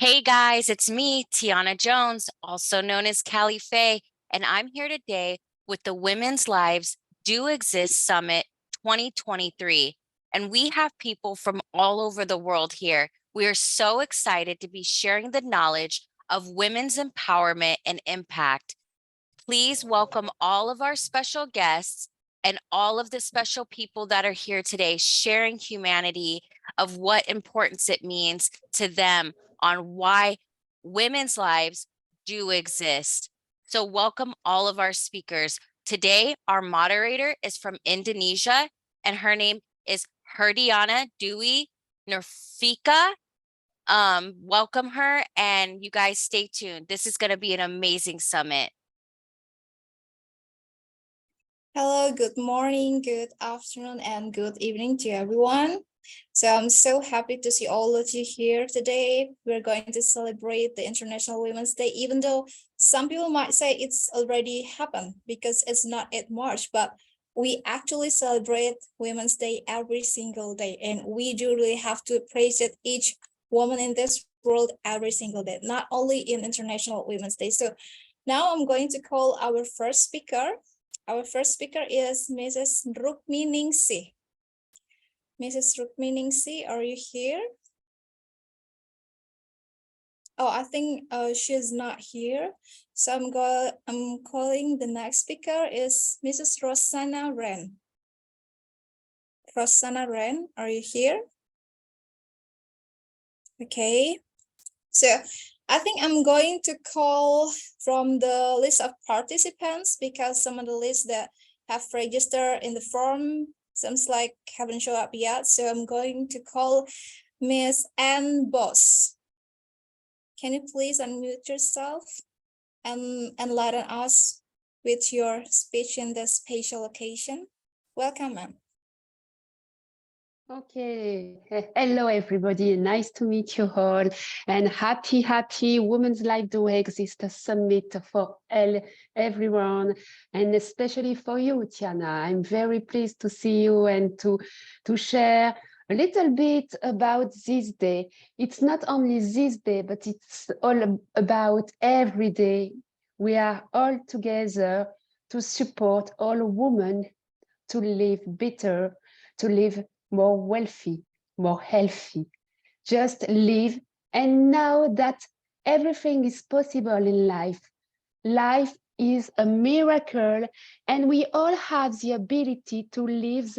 Hey guys, it's me, Tiana Jones, also known as Callie Faye, and I'm here today with the Women's Lives Do Exist Summit 2023. And we have people from all over the world here. We are so excited to be sharing the knowledge of women's empowerment and impact. Please welcome all of our special guests and all of the special people that are here today sharing humanity of what importance it means to them on why women's lives do exist. So welcome all of our speakers. Today, our moderator is from Indonesia and her name is Herdiana Dwi Nurfika. Welcome her and you guys stay tuned. This is going to be an amazing summit. Hello, good morning, good afternoon, and good evening to everyone. So I'm so happy to see all of you here today. We're going to celebrate the International Women's Day, even though some people might say it's already happened because it's not yet March, but we actually celebrate Women's Day every single day. And we do really have to appreciate each woman in this world every single day, not only in International Women's Day. So now I'm going to call our first speaker. Our first speaker is Mrs. Rukminingsih. Mrs. Rukminingsih, are you here? Oh, I think she's not here. So I'm calling the next speaker is Mrs. Rosanna Wren. Rosanna Wren, are you here? Okay. So I think I'm going to call from the list of participants because some of the lists that have registered in the form seems like haven't shown up yet. So I'm going to call Miss Ann Boss. Can you please unmute yourself and enlighten us with your speech in this special occasion? Welcome, ma'am. Okay, hello everybody, nice to meet you all, and happy Women's Life Do Exist Summit for everyone, and especially for you, Tiana. I'm very pleased to see you and to share a little bit about this day. It's not only this day, but it's all about every day. We are all together to support all women to live better, to live more wealthy, more healthy. Just live and know that everything is possible in life. Life is a miracle and we all have the ability to live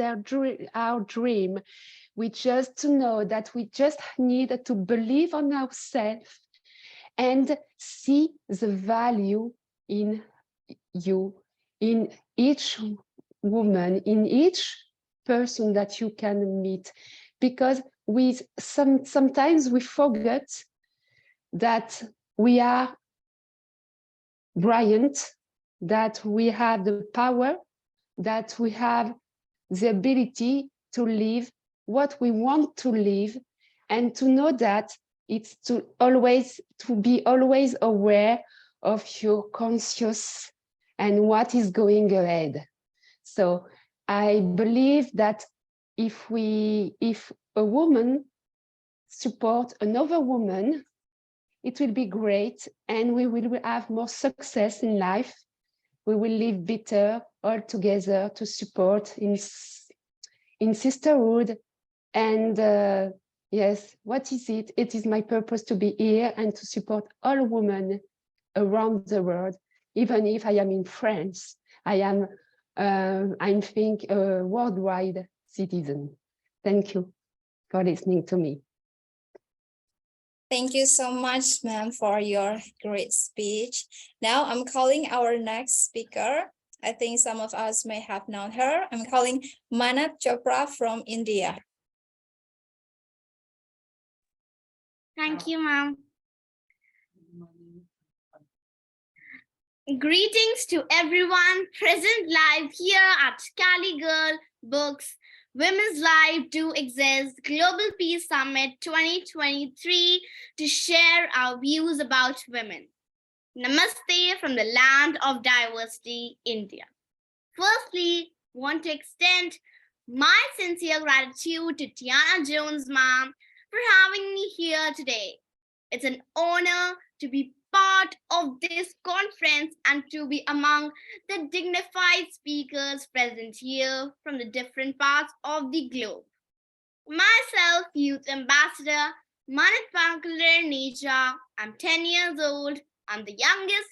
our dream. We just to know that we just need to believe on ourselves and see the value in you, in each woman, in each person that you can meet, because sometimes we forget that we are brilliant, that we have the power, that we have the ability to live what we want to live, and to know that it's to be always aware of your conscious and what is going ahead. So I believe that if a woman supports another woman, it will be great and we will have more success in life. We will live better all together to support in sisterhood. And yes, what is it? It is my purpose to be here and to support all women around the world, even if I am in France. I think a worldwide citizen. Thank you for listening to me. Thank you so much, ma'am, for your great speech. Now I'm calling our next speaker. I think some of us may have known her. I'm calling Manat Chopra from India. Thank you, ma'am. Greetings to everyone present live here at Cali Girl Books Women's Life Do Exist Global Peace Summit 2023 to share our views about women. Namaste from the land of diversity, India. Firstly, want to extend my sincere gratitude to Tiana Jones, ma'am, for having me here today. It's an honor to be part of this conference and to be among the dignified speakers present here from the different parts of the globe. Myself, Youth Ambassador Manat Pankler Nija. I'm 10 years old. I'm the youngest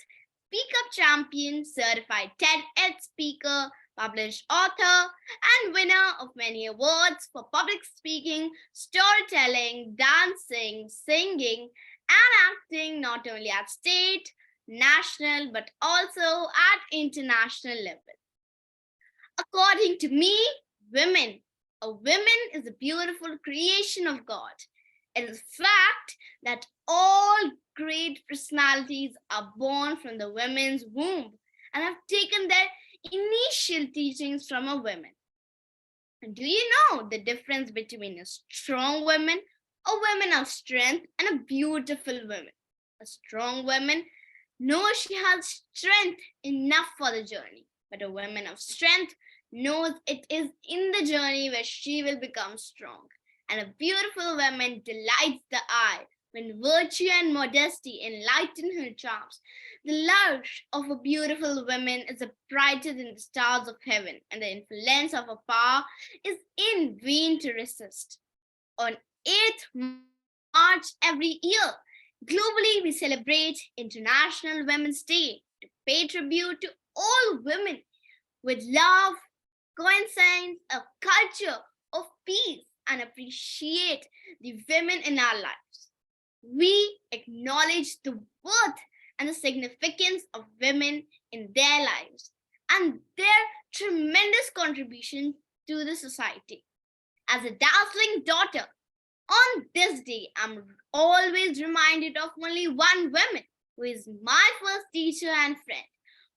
Speak Up Champion, certified TED speaker, published author, and winner of many awards for public speaking, storytelling, dancing, singing, and acting, not only at state, national, but also at international level. According to me, a woman is a beautiful creation of God. It is a fact that all great personalities are born from the women's womb and have taken their initial teachings from a woman. And do you know the difference between a strong woman, a woman of strength, and a beautiful woman? A strong woman knows she has strength enough for the journey, but a woman of strength knows it is in the journey where she will become strong. And a beautiful woman delights the eye when virtue and modesty enlighten her charms. The love of a beautiful woman is brighter than the stars of heaven, and the influence of a power is in vain to resist. On 8th March every year, globally we celebrate International Women's Day to pay tribute to all women with love, coincidence, a culture of peace, and appreciate the women in our lives. We acknowledge the worth and the significance of women in their lives and their tremendous contribution to the society. As a dazzling daughter, on this day, I'm always reminded of only one woman who is my first teacher and friend,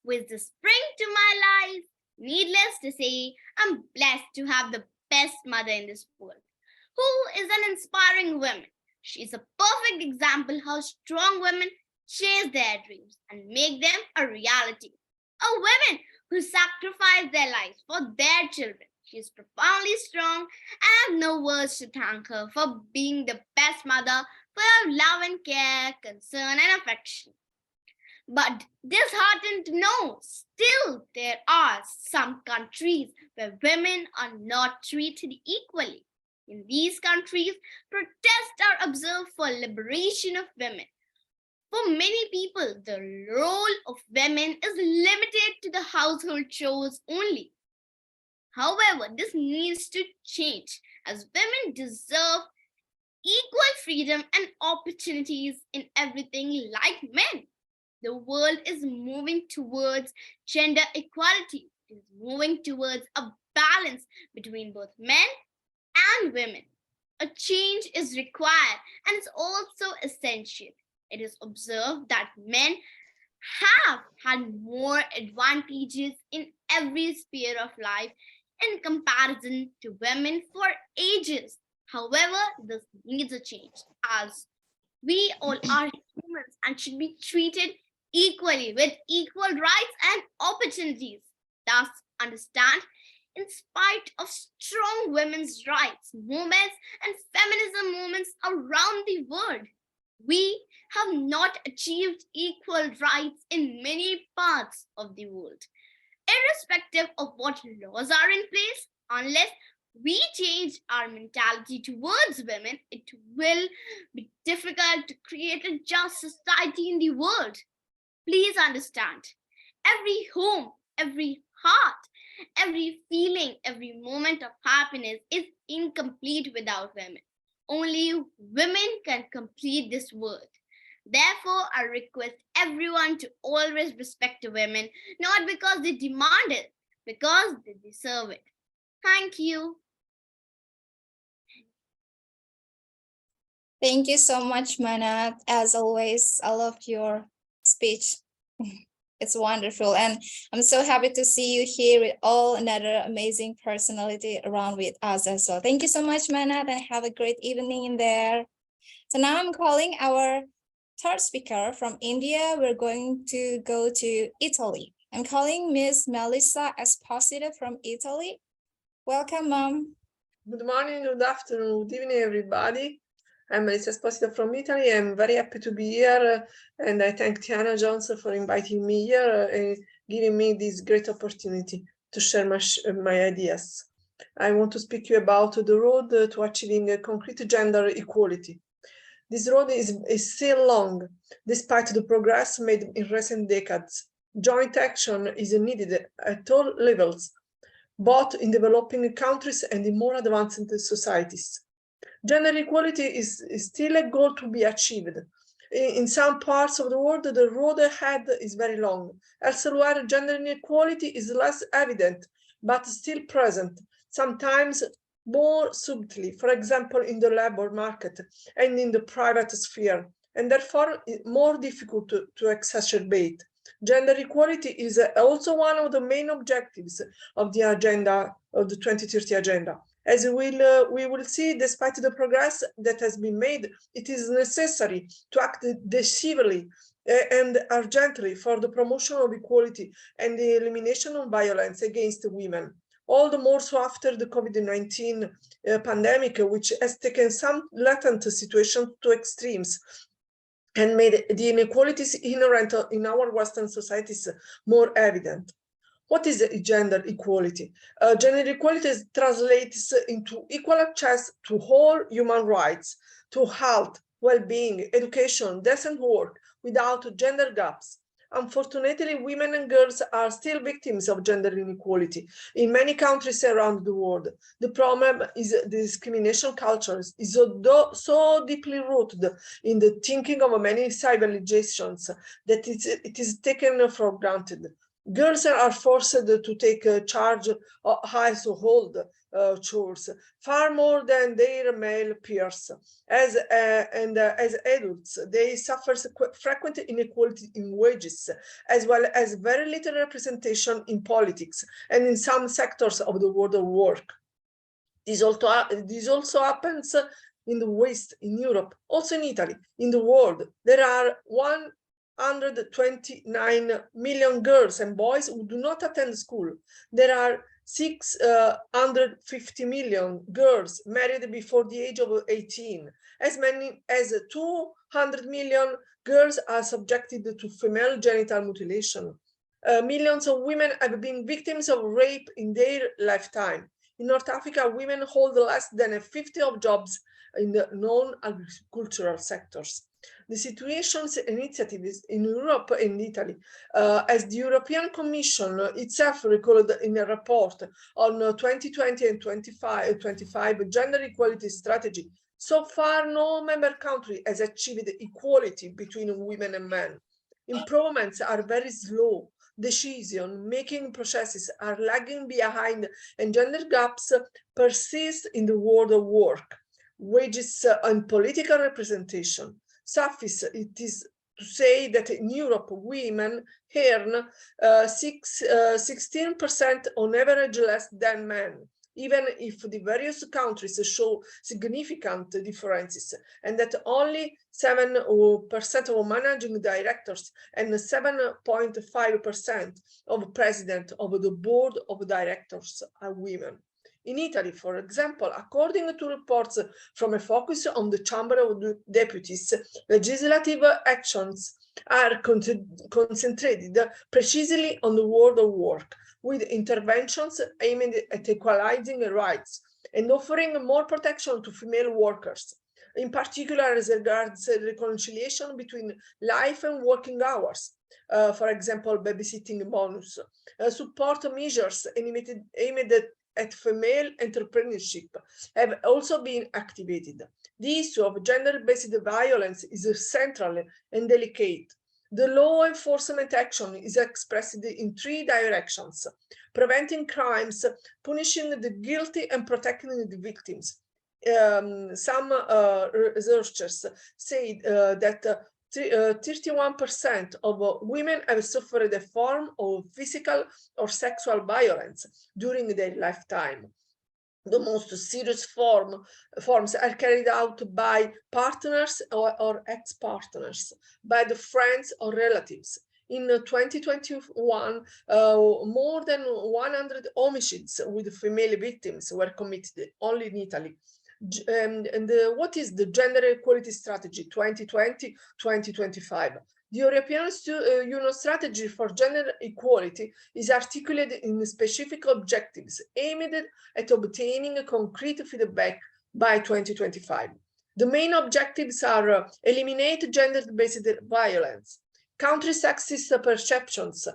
who is the spring to my life. Needless to say, I'm blessed to have the best mother in this world, who is an inspiring woman. She is a perfect example how strong women chase their dreams and make them a reality. A woman who sacrifice their lives for their children. She is profoundly strong, and I have no words to thank her for being the best mother, full of love and care, concern and affection. But disheartened to know, still there are some countries where women are not treated equally. In these countries, protests are observed for liberation of women. For many people, the role of women is limited to the household chores only. However, this needs to change as women deserve equal freedom and opportunities in everything like men. The world is moving towards gender equality. It is moving towards a balance between both men and women. A change is required and it's also essential. It is observed that men have had more advantages in every sphere of life in comparison to women for ages. However, this needs a change as we all are humans and should be treated equally with equal rights and opportunities. Thus, understand, in spite of strong women's rights movements and feminism movements around the world, we have not achieved equal rights in many parts of the world. Irrespective of what laws are in place, unless we change our mentality towards women, it will be difficult to create a just society in the world. Please understand, every home, every heart, every feeling, every moment of happiness is incomplete without women. Only women can complete this world. Therefore, I request everyone to always respect the women, not because they demand it, because they deserve it. Thank you. Thank you so much, Manat. As always, I love your speech. It's wonderful. And I'm so happy to see you here with all another amazing personality around with us as well. Thank you so much, Manat, and have a great evening in there. So now I'm calling our third speaker from India. We're going to go to Italy. I'm calling Miss Melissa Esposito from Italy. Welcome, Mom. Good morning, good afternoon, good evening, everybody. I'm Melissa Esposito from Italy. I'm very happy to be here, and I thank Tiana Jones for inviting me here and giving me this great opportunity to share my ideas. I want to speak to you about the road to achieving a concrete gender equality. This road is still long, despite the progress made in recent decades. Joint action is needed at all levels, both in developing countries and in more advanced societies. Gender equality is still a goal to be achieved. In some parts of the world, the road ahead is very long. Elsewhere, gender inequality is less evident, but still present, sometimes more subtly, for example, in the labor market and in the private sphere, and therefore more difficult to exacerbate. Gender equality is also one of the main objectives of the agenda, of the 2030 agenda. As we will see, despite the progress that has been made, it is necessary to act decisively and urgently for the promotion of equality and the elimination of violence against women. All the more so after the COVID-19 pandemic, which has taken some latent situations to extremes and made the inequalities inherent in our Western societies more evident. What is gender equality? Gender equality translates into equal access to all human rights, to health, well-being, education, decent work, without gender gaps. Unfortunately, women and girls are still victims of gender inequality in many countries around the world. The problem is the discrimination culture is so deeply rooted in the thinking of many civilizations that it is taken for granted. Girls are forced to take charge of household chores far more than their male peers. As adults, they suffer frequent inequality in wages, as well as very little representation in politics and in some sectors of the world of work. This also happens in the West, in Europe, also in Italy, in the world. There are 129 million girls and boys who do not attend school. There are 650 million girls married before the age of 18. As many as 200 million girls are subjected to female genital mutilation. Millions of women have been victims of rape in their lifetime. In North Africa, women hold less than a fifth of jobs in the non-agricultural sectors. The situation's initiatives in Europe and Italy, as the European Commission itself recorded in a report on 2020 and 25 gender equality strategy, so far no member country has achieved equality between women and men. Improvements are very slow. Decision-making processes are lagging behind, and gender gaps persist in the world of work, wages, and political representation. Suffice it is to say that in Europe, women earn 16% on average less than men, even if the various countries show significant differences, and that only 7% of managing directors and 7.5% of president of the board of directors are women. In Italy, for example, according to reports from a focus on the Chamber of Deputies, legislative actions are concentrated precisely on the world of work, with interventions aimed at equalizing rights and offering more protection to female workers, in particular as regards reconciliation between life and working hours. For example, babysitting bonus, support measures aimed at female entrepreneurship have also been activated. The issue of gender-based violence is central and delicate. The law enforcement action is expressed in three directions: preventing crimes, punishing the guilty, and protecting the victims. Some researchers say that 31% of women have suffered a form of physical or sexual violence during their lifetime. The most serious forms are carried out by partners or ex-partners, by the friends or relatives. In 2021, more than 100 homicides with female victims were committed only in Italy. What is the Gender Equality Strategy 2020-2025? The European Union strategy for gender equality is articulated in specific objectives aimed at obtaining concrete feedback by 2025. The main objectives are eliminate gender-based violence, counter sexist perceptions,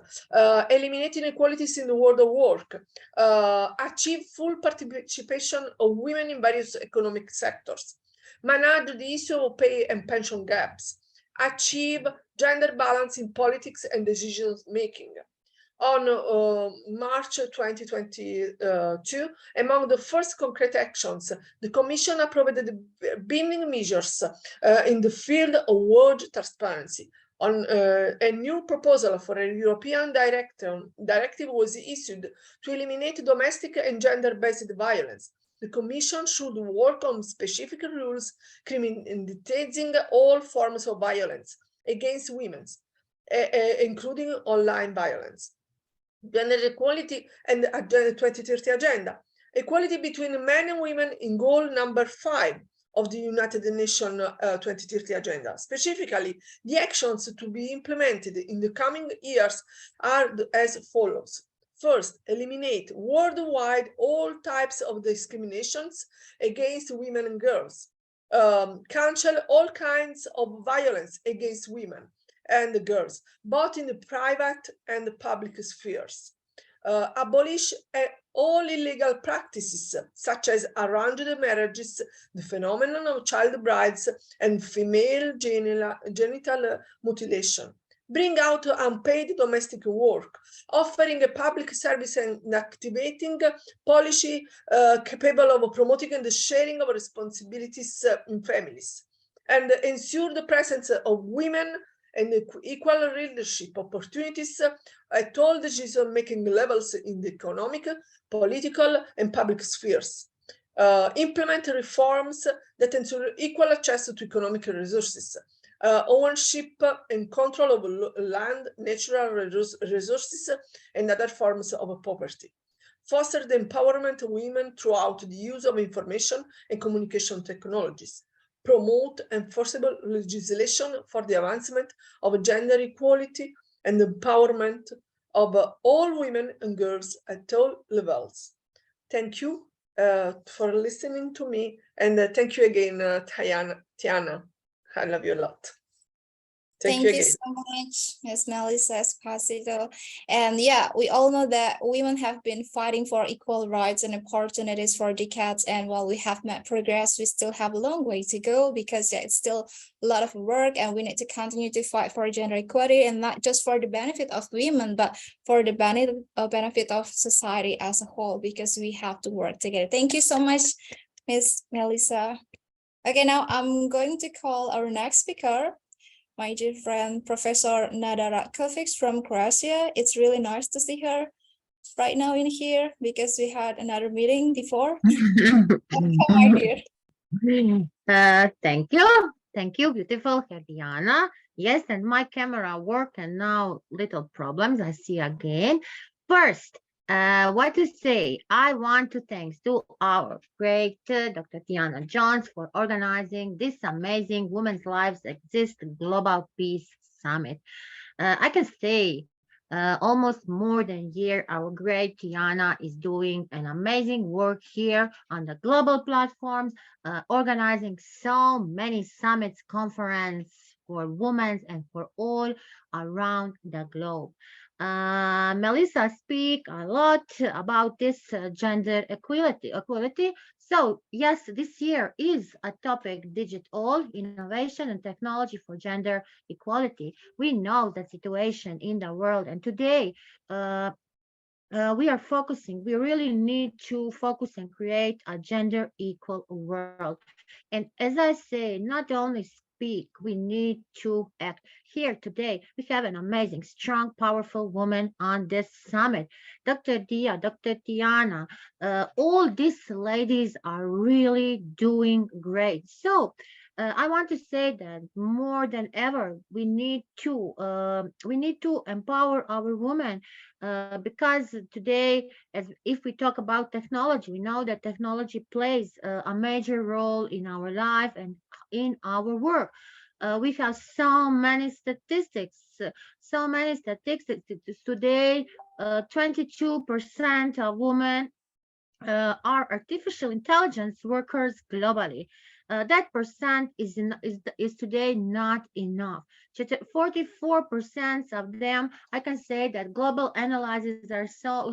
eliminate inequalities in the world of work, achieve full participation of women in various economic sectors, manage the issue of pay and pension gaps, achieve gender balance in politics and decision making. On March 2022, among the first concrete actions, the Commission approved the binding measures in the field of wage transparency. On a new proposal for a European directive was issued to eliminate domestic and gender-based violence. The Commission should work on specific rules criminalizing all forms of violence against women, including online violence. Gender equality and Agenda 2030 agenda. Equality between men and women in goal number 5 of the United Nations 2030 agenda. Specifically, the actions to be implemented in the coming years are as follows. First, eliminate worldwide all types of discriminations against women and girls. Cancel all kinds of violence against women and girls, both in the private and the public spheres. Abolish all illegal practices, such as arranged marriages, the phenomenon of child brides, and female genital mutilation. Bring out unpaid domestic work, offering a public service and activating policy capable of promoting the sharing of responsibilities in families, and ensure the presence of women and equal leadership opportunities at all decision-making levels in the economic, political, and public spheres. Implement reforms that ensure equal access to economic resources, ownership and control of land, natural resources, and other forms of property. Foster the empowerment of women throughout the use of information and communication technologies. Promote enforceable legislation for the advancement of gender equality and empowerment of all women and girls at all levels. Thank you for listening to me, and thank you again, Tiana. I love you a lot. Thank you so much, Ms. Melissa Esposito. And yeah, we all know that women have been fighting for equal rights and opportunities for decades. And while we have made progress, we still have a long way to go, because it's still a lot of work, and we need to continue to fight for gender equality, and not just for the benefit of women, but for the benefit of society as a whole, because we have to work together. Thank you so much, Ms. Melissa. Okay, now I'm going to call our next speaker, my dear friend, Professor Nada Ratkovic from Croatia. It's really nice to see her right now in here, because we had another meeting before. My dear. Thank you, beautiful Diana. Yes, and my camera worked, and now little problems I see again. First, what to say? I want to thank to our great Dr. Tiana Jones for organizing this amazing Women's Lives Exist Global Peace Summit. I can say almost more than a year, our great Tiana is doing an amazing work here on the global platforms, organizing so many summits, conferences for women and for all around the globe. Melissa speak a lot about this gender equality. So yes, this year is a topic, digital innovation and technology for gender equality. We know the situation in the world, and today we are focusing, we really need to focus and create a gender equal world. And as I say, not only speak, we need to act. Here today, we have an amazing, strong, powerful woman on this summit. Dr. Dia, Dr. Tiana, all these ladies are really doing great. So I want to say that more than ever, we need to empower our women, because today, as if we talk about technology, we know that technology plays a major role in our life and in our work. We have so many statistics, today. 22% of women are artificial intelligence workers globally. That percent is today not enough. 44% of them, I can say that global analyses are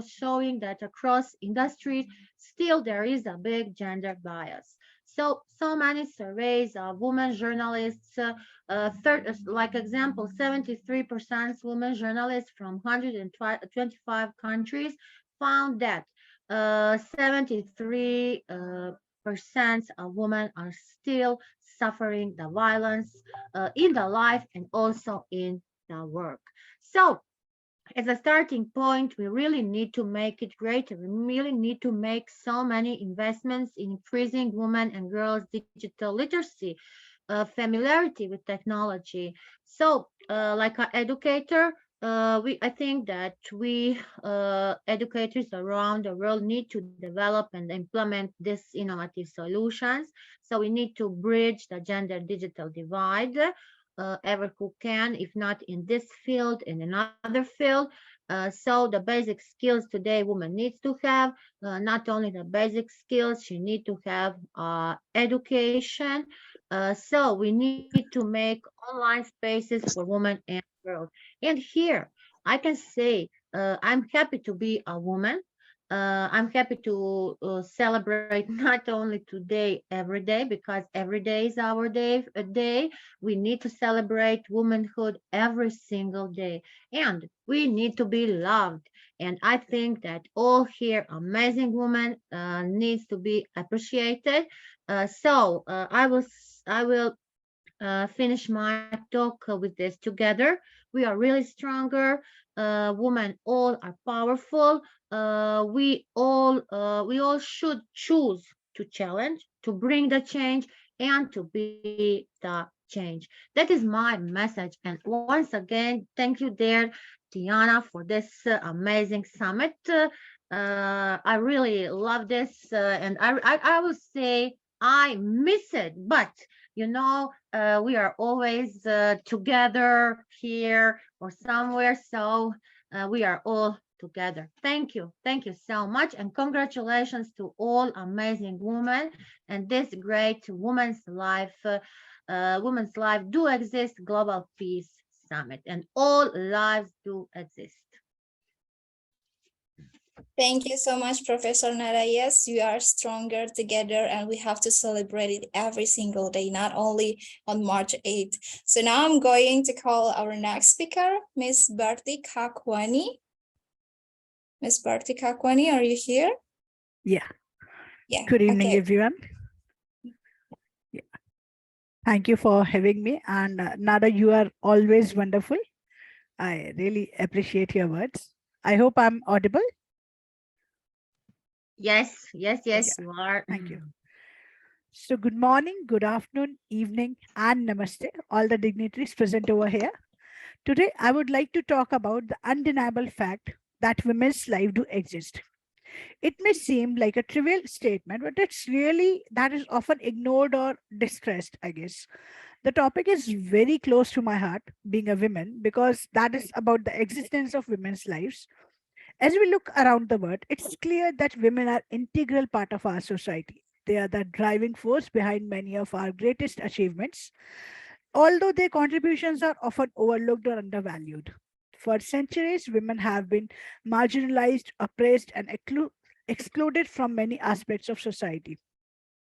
showing that across industries, still there is a big gender bias. So many surveys of women journalists, like example, 73% women journalists from 125 countries found that 73 percent of women are still suffering the violence in the life and also in the work. So as a starting point, we really need to make it greater. We really need to make so many investments in increasing women and girls' digital literacy, familiarity with technology. So, like an educator, I think that we educators around the world need to develop and implement these innovative solutions. So we need to bridge the gender digital divide. Ever who can, if not in this field, in another field. So the basic skills today woman needs to have, not only the basic skills, she need to have education. So we need to make online spaces for women and girls. And here I can say I'm happy to be a woman. I'm happy to celebrate not only today, every day, because every day is our day. A day we need to celebrate womanhood every single day, and we need to be loved. And I think that all here amazing women needs to be appreciated. I will finish my talk with this together. We are really stronger. Women all are powerful. We all should choose to challenge, to bring the change, and to be the change. That is my message. And once again, thank you, dear Tiana, for this amazing summit. I really love this, and I will say I miss it, but we are always together here or somewhere, so we are all together. Thank you so much, and congratulations to all amazing women and this great women's life do exist global peace summit, and all lives do exist. Thank you so much, Professor Nara. Yes, we are stronger together and we have to celebrate it every single day, not only on March 8th. So now I'm going to call our next speaker, Miss Bharti Kakwani. Miss Bharti Kakwani, are you here? Yeah. Yeah. Good evening, okay. everyone. Yeah. Thank you for having me. And Nada, you are always wonderful. I really appreciate your words. I hope I'm audible. Yes, Yeah. you are. Thank you. So good morning, good afternoon, evening, and namaste, all the dignitaries present over here. Today, I would like to talk about the undeniable fact that women's life do exist. It may seem like a trivial statement, but that is often ignored or discussed, I guess. The topic is very close to my heart, being a woman, because that is about the existence of women's lives. As we look around the world, it's clear that women are an integral part of our society. They are the driving force behind many of our greatest achievements, although their contributions are often overlooked or undervalued. For centuries, women have been marginalized, oppressed, and excluded from many aspects of society.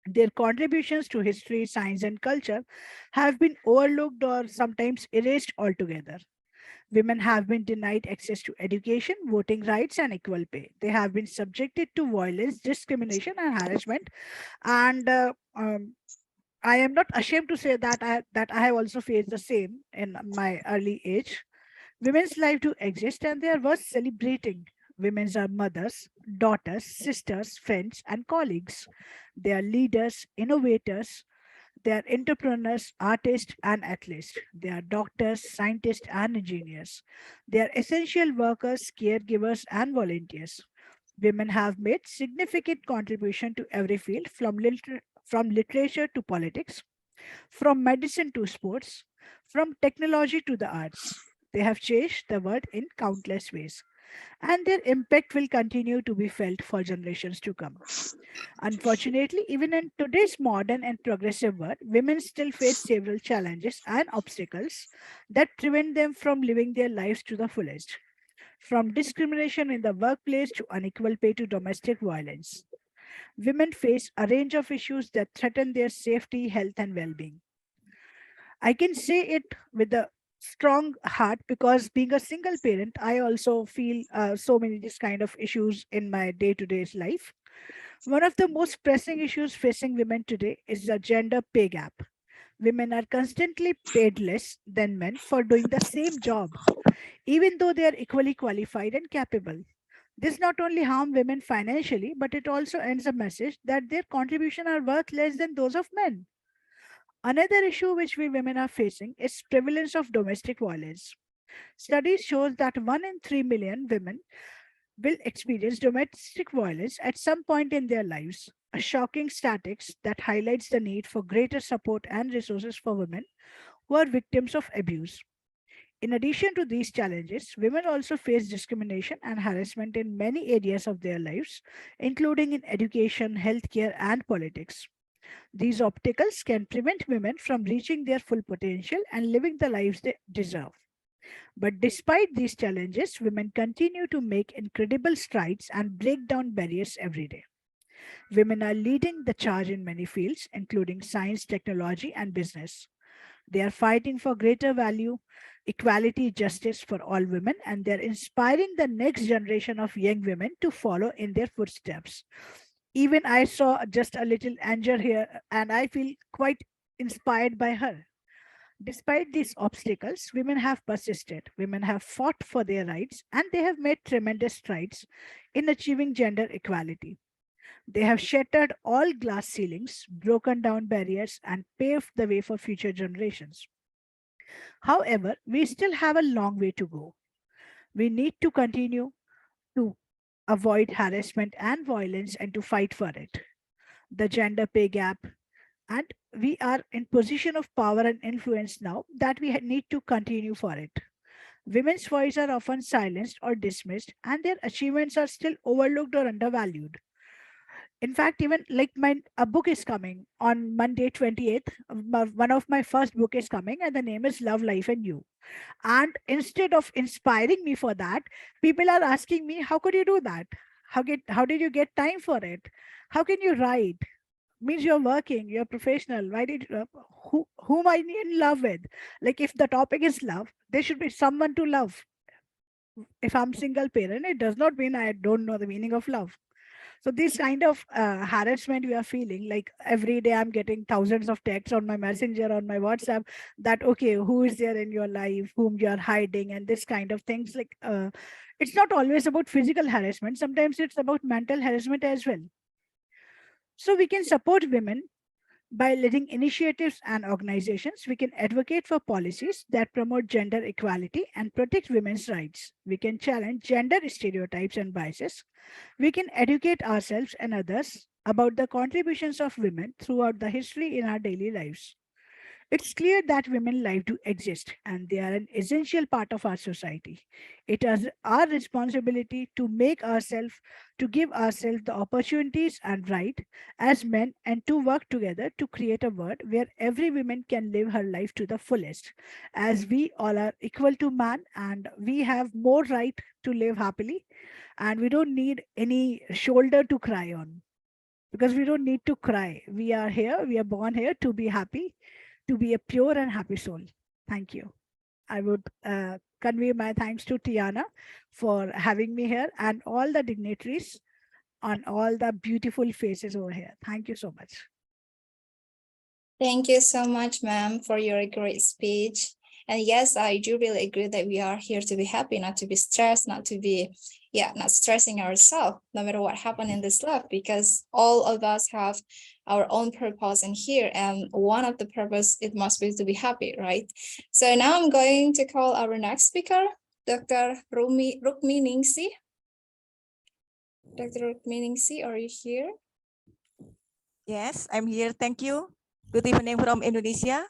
Their contributions to history, science, and culture have been overlooked or sometimes erased altogether. Women have been denied access to education, voting rights, and equal pay. They have been subjected to violence, discrimination, and harassment. And I am not ashamed to say that I have also faced the same in my early age. Women's life do exist, and they are worth celebrating. Women are mothers, daughters, sisters, friends, and colleagues. They are leaders, innovators, They are entrepreneurs, artists, and athletes. They are doctors, scientists, and engineers. They are essential workers, caregivers, and volunteers. Women have made significant contribution to every field, from literature to politics, from medicine to sports, from technology to the arts. They have changed the world in countless ways, and their impact will continue to be felt for generations to come. Unfortunately, even in today's modern and progressive world, women still face several challenges and obstacles that prevent them from living their lives to the fullest, from discrimination in the workplace to unequal pay to domestic violence. Women face a range of issues that threaten their safety, health, and well being. I can say it with a strong heart because being a single parent, I also feel so many these kind of issues in my day to day life. One of the most pressing issues facing women today is the gender pay gap. Women are constantly paid less than men for doing the same job, even though they are equally qualified and capable. This not only harms women financially, but it also sends a message that their contributions are worth less than those of men. Another issue which we women are facing is prevalence of domestic violence. Studies show that 1 in 3 million women will experience domestic violence at some point in their lives, a shocking statistics that highlights the need for greater support and resources for women who are victims of abuse. In addition to these challenges, women also face discrimination and harassment in many areas of their lives, including in education, healthcare, and politics. These obstacles can prevent women from reaching their full potential and living the lives they deserve. But despite these challenges, women continue to make incredible strides and break down barriers every day. Women are leading the charge in many fields, including science, technology, and business. They are fighting for greater value, equality, justice for all women, and they're inspiring the next generation of young women to follow in their footsteps. Even I saw just a little Angel here, and I feel quite inspired by her. Despite these obstacles, women have persisted, women have fought for their rights, and they have made tremendous strides in achieving gender equality. They have shattered all glass ceilings, broken down barriers, and paved the way for future generations. However, we still have a long way to go. We need to continue to avoid harassment and violence and to fight for it. The gender pay gap, and we are in position of power and influence now that we need to continue for it. Women's voices are often silenced or dismissed, and their achievements are still overlooked or undervalued. In fact, even like a book is coming on Monday 28th. One of my first book is coming, and the name is Love, Life, and You. And instead of inspiring me for that, people are asking me, how could you do that? How did you get time for it? How can you write? Means you're working, you're professional. Why did whom I in love with? Like if the topic is love, there should be someone to love. If I'm single parent, it does not mean I don't know the meaning of love. So this kind of harassment we are feeling, like every day I'm getting thousands of texts on my messenger, on my WhatsApp, that, okay, who is there in your life, whom you are hiding, and this kind of things. Like it's not always about physical harassment. Sometimes it's about mental harassment as well. So we can support women by leading initiatives and organizations. We can advocate for policies that promote gender equality and protect women's rights. We can challenge gender stereotypes and biases. We can educate ourselves and others about the contributions of women throughout the history in our daily lives. It's clear that women life do exist and they are an essential part of our society. It is our responsibility to give ourselves the opportunities and right as men, and to work together to create a world where every woman can live her life to the fullest, as we all are equal to man and we have more right to live happily, and we don't need any shoulder to cry on, because we don't need to cry. We are here, we are born here to be happy, to be a pure and happy soul. Thank you. I would convey my thanks to Tiana for having me here, and all the dignitaries on all the beautiful faces over here. Thank you so much. Thank you so much, ma'am, for your great speech. And yes, I do really agree that we are here to be happy, not to be stressed, not to be not stressing ourselves no matter what happened in this life, because all of us have our own purpose in here, and one of the purpose, it must be to be happy, right? So now I'm going to call our next speaker, Dr. Rukmi Ningsi. Dr. Rukmi Ningsi, are you here? Yes, I'm here. Thank you. Good evening from Indonesia.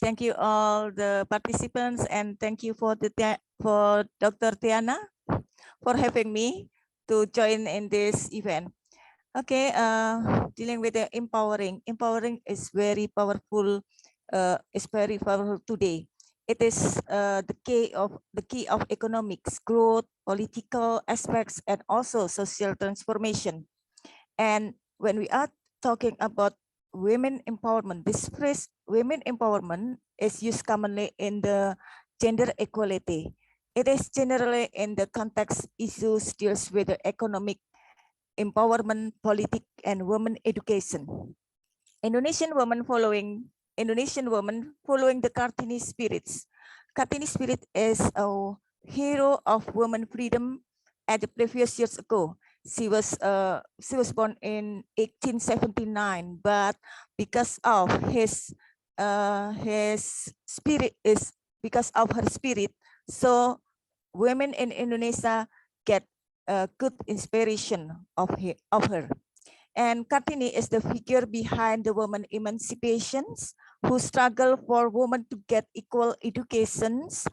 Thank you all the participants, and thank you for Dr. Tiana for having me to join in this event. Okay, dealing with the empowering. Empowering is very powerful. Is very powerful today. It is the key of economics growth, political aspects, and also social transformation. And when we are talking about women empowerment, this phrase women empowerment is used commonly in the gender equality. It is generally in the context issues deals with the economic empowerment, politics, and women education. Indonesian women following the Kartini spirits. Kartini spirit is a hero of women freedom at the previous years ago. She was born in 1879, but because of his spirit is because of her spirit, so women in Indonesia get a good inspiration of her. And Kartini is the figure behind the women emancipations who struggle for women to get equal educations,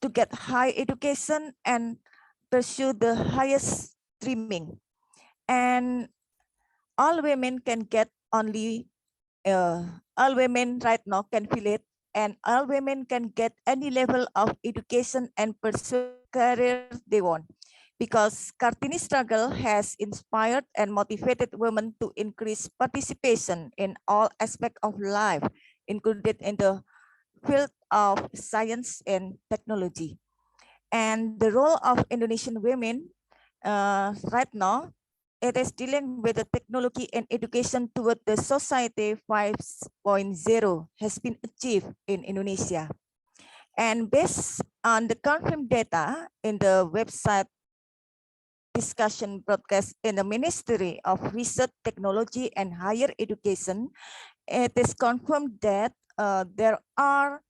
to get high education and pursue the highest dreaming. And all women can get only, all women right now can feel it, and all women can get any level of education and pursue career they want. Because Kartini struggle has inspired and motivated women to increase participation in all aspects of life, included in the field of science and technology. And the role of Indonesian women right now, it is dealing with the technology and education toward the society 5.0 has been achieved in Indonesia. And based on the confirmed data in the website discussion broadcast in the Ministry of Research, Technology, and Higher Education, it is confirmed that there are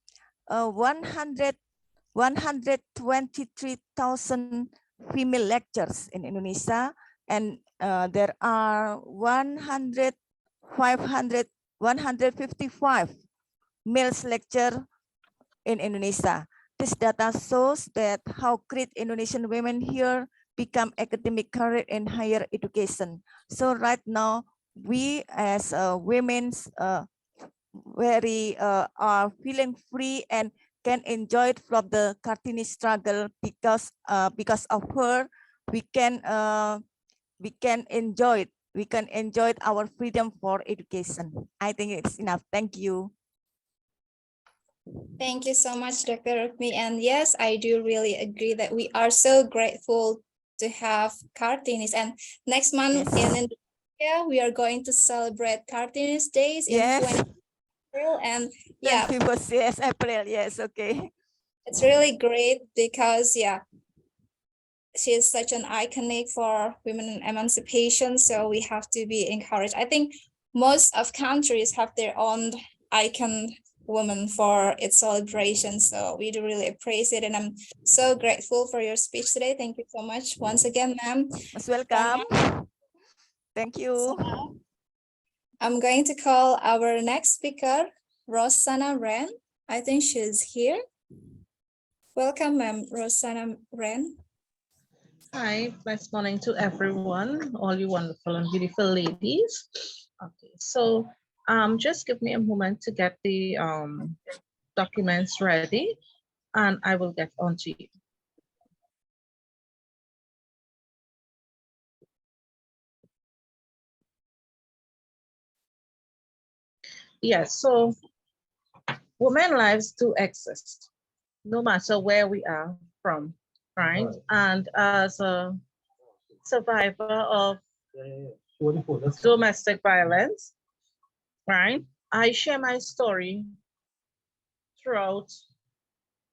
123,000 female lecturers in Indonesia, and there are 155 males lecture in Indonesia. This data shows that how great Indonesian women here become academic career in higher education. So right now, we as women are feeling free and can enjoy it from the Kartini struggle, because of her, we can enjoy it. We can enjoy our freedom for education. I think it's enough. Thank you. Thank you so much, Dr. Rukmi. And yes, I do really agree that we are so grateful to have Kartinis. And next month in Indonesia, we are going to celebrate Kartinis Days in 20 April. And yeah, Yes, April. Yes, okay. it's really great because she is such an iconic for women emancipation. So we have to be encouraged. I think most of countries have their own icon woman for its celebration. So we do really appreciate it. And I'm so grateful for your speech today. Thank you so much once again, ma'am. Most welcome. Thank you. So I'm going to call our next speaker, Rosanna Wren. I think she's here. Welcome, ma'am, Rosanna Wren. Hi, nice morning to everyone, all you wonderful and beautiful ladies. Okay, so just give me a moment to get the documents ready, and I will get on to you. Yes, so women lives do exist, no matter where we are from, right? And as a survivor of domestic violence, right? I share my story throughout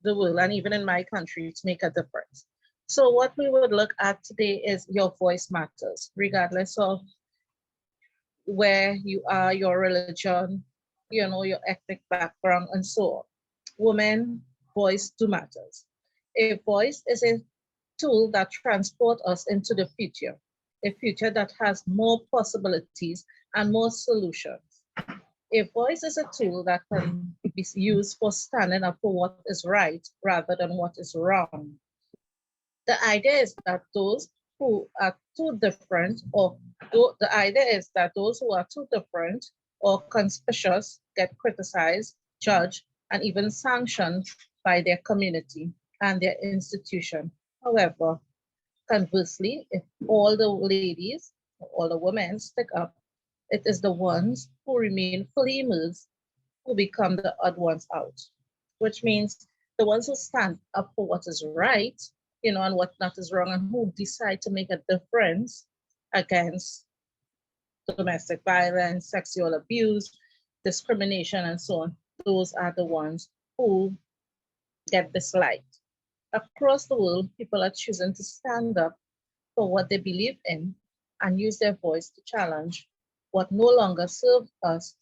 the world and even in my country to make a difference. So what we would look at today is your voice matters, regardless of where you are, your religion, your ethnic background, and so on. Women, voice do matters. A voice is a tool that transports us into the future, a future that has more possibilities and more solutions. A voice is a tool that can be used for standing up for what is right rather than what is wrong. The idea is that those who are too different, or the idea is that those who are too different or conspicuous get criticized, judged, and even sanctioned by their community and their institution. However, conversely, if all the ladies, all the women stick up, it is the ones who remain fully immersed who become the odd ones out, which means the ones who stand up for what is right, and what not is wrong, and who decide to make a difference against domestic violence, sexual abuse, discrimination, and so on. Those are the ones who get disliked. Across the world, people are choosing to stand up for what they believe in and use their voice to challenge what no longer serves us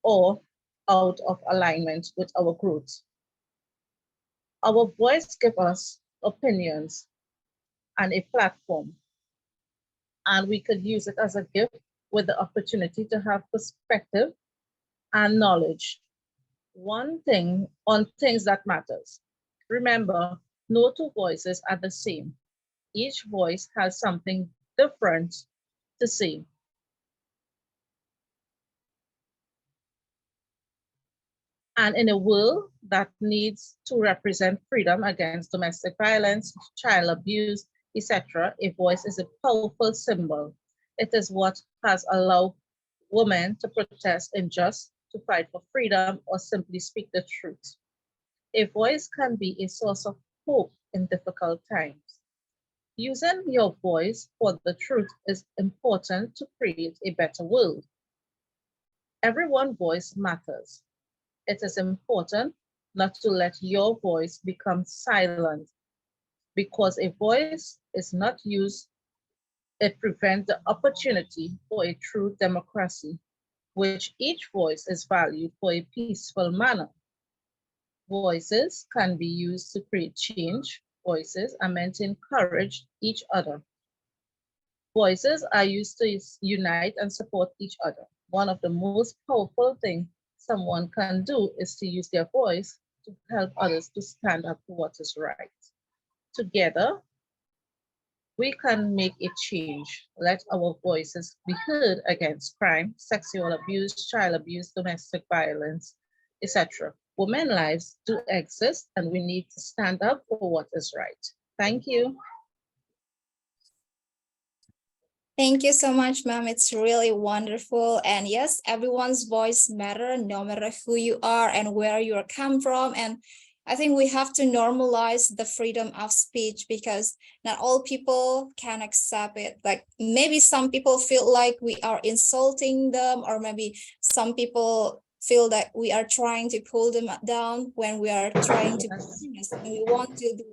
or out of alignment with our growth. Our voice gives us opinions and a platform, and we could use it as a gift with the opportunity to have perspective and knowledge. One thing on things that matters. Remember, no two voices are the same. Each voice has something different to say. And in a world that needs to represent freedom against domestic violence, child abuse, etc., a voice is a powerful symbol. It is what has allowed women to protest injustice, to fight for freedom, or simply speak the truth. A voice can be a source of hope in difficult times. Using your voice for the truth is important to create a better world. Everyone's voice matters. It is important not to let your voice become silent, because a voice is not used, it prevents the opportunity for a true democracy, which each voice is valued for a peaceful manner. Voices can be used to create change. Voices are meant to encourage each other. Voices are used to unite and support each other. One of the most powerful things someone can do is to use their voice to help others to stand up for what is right. Together, we can make a change. Let our voices be heard against crime, sexual abuse, child abuse, domestic violence, etc. Women's lives do exist, and we need to stand up for what is right. Thank you. Thank you so much, ma'am. It's really wonderful. And yes, everyone's voice matter, no matter who you are and where you come from. And I think we have to normalize the freedom of speech, because not all people can accept it. Like maybe some people feel like we are insulting them, or maybe some people feel that we are trying to pull them down when we are trying to be honest. And we want to be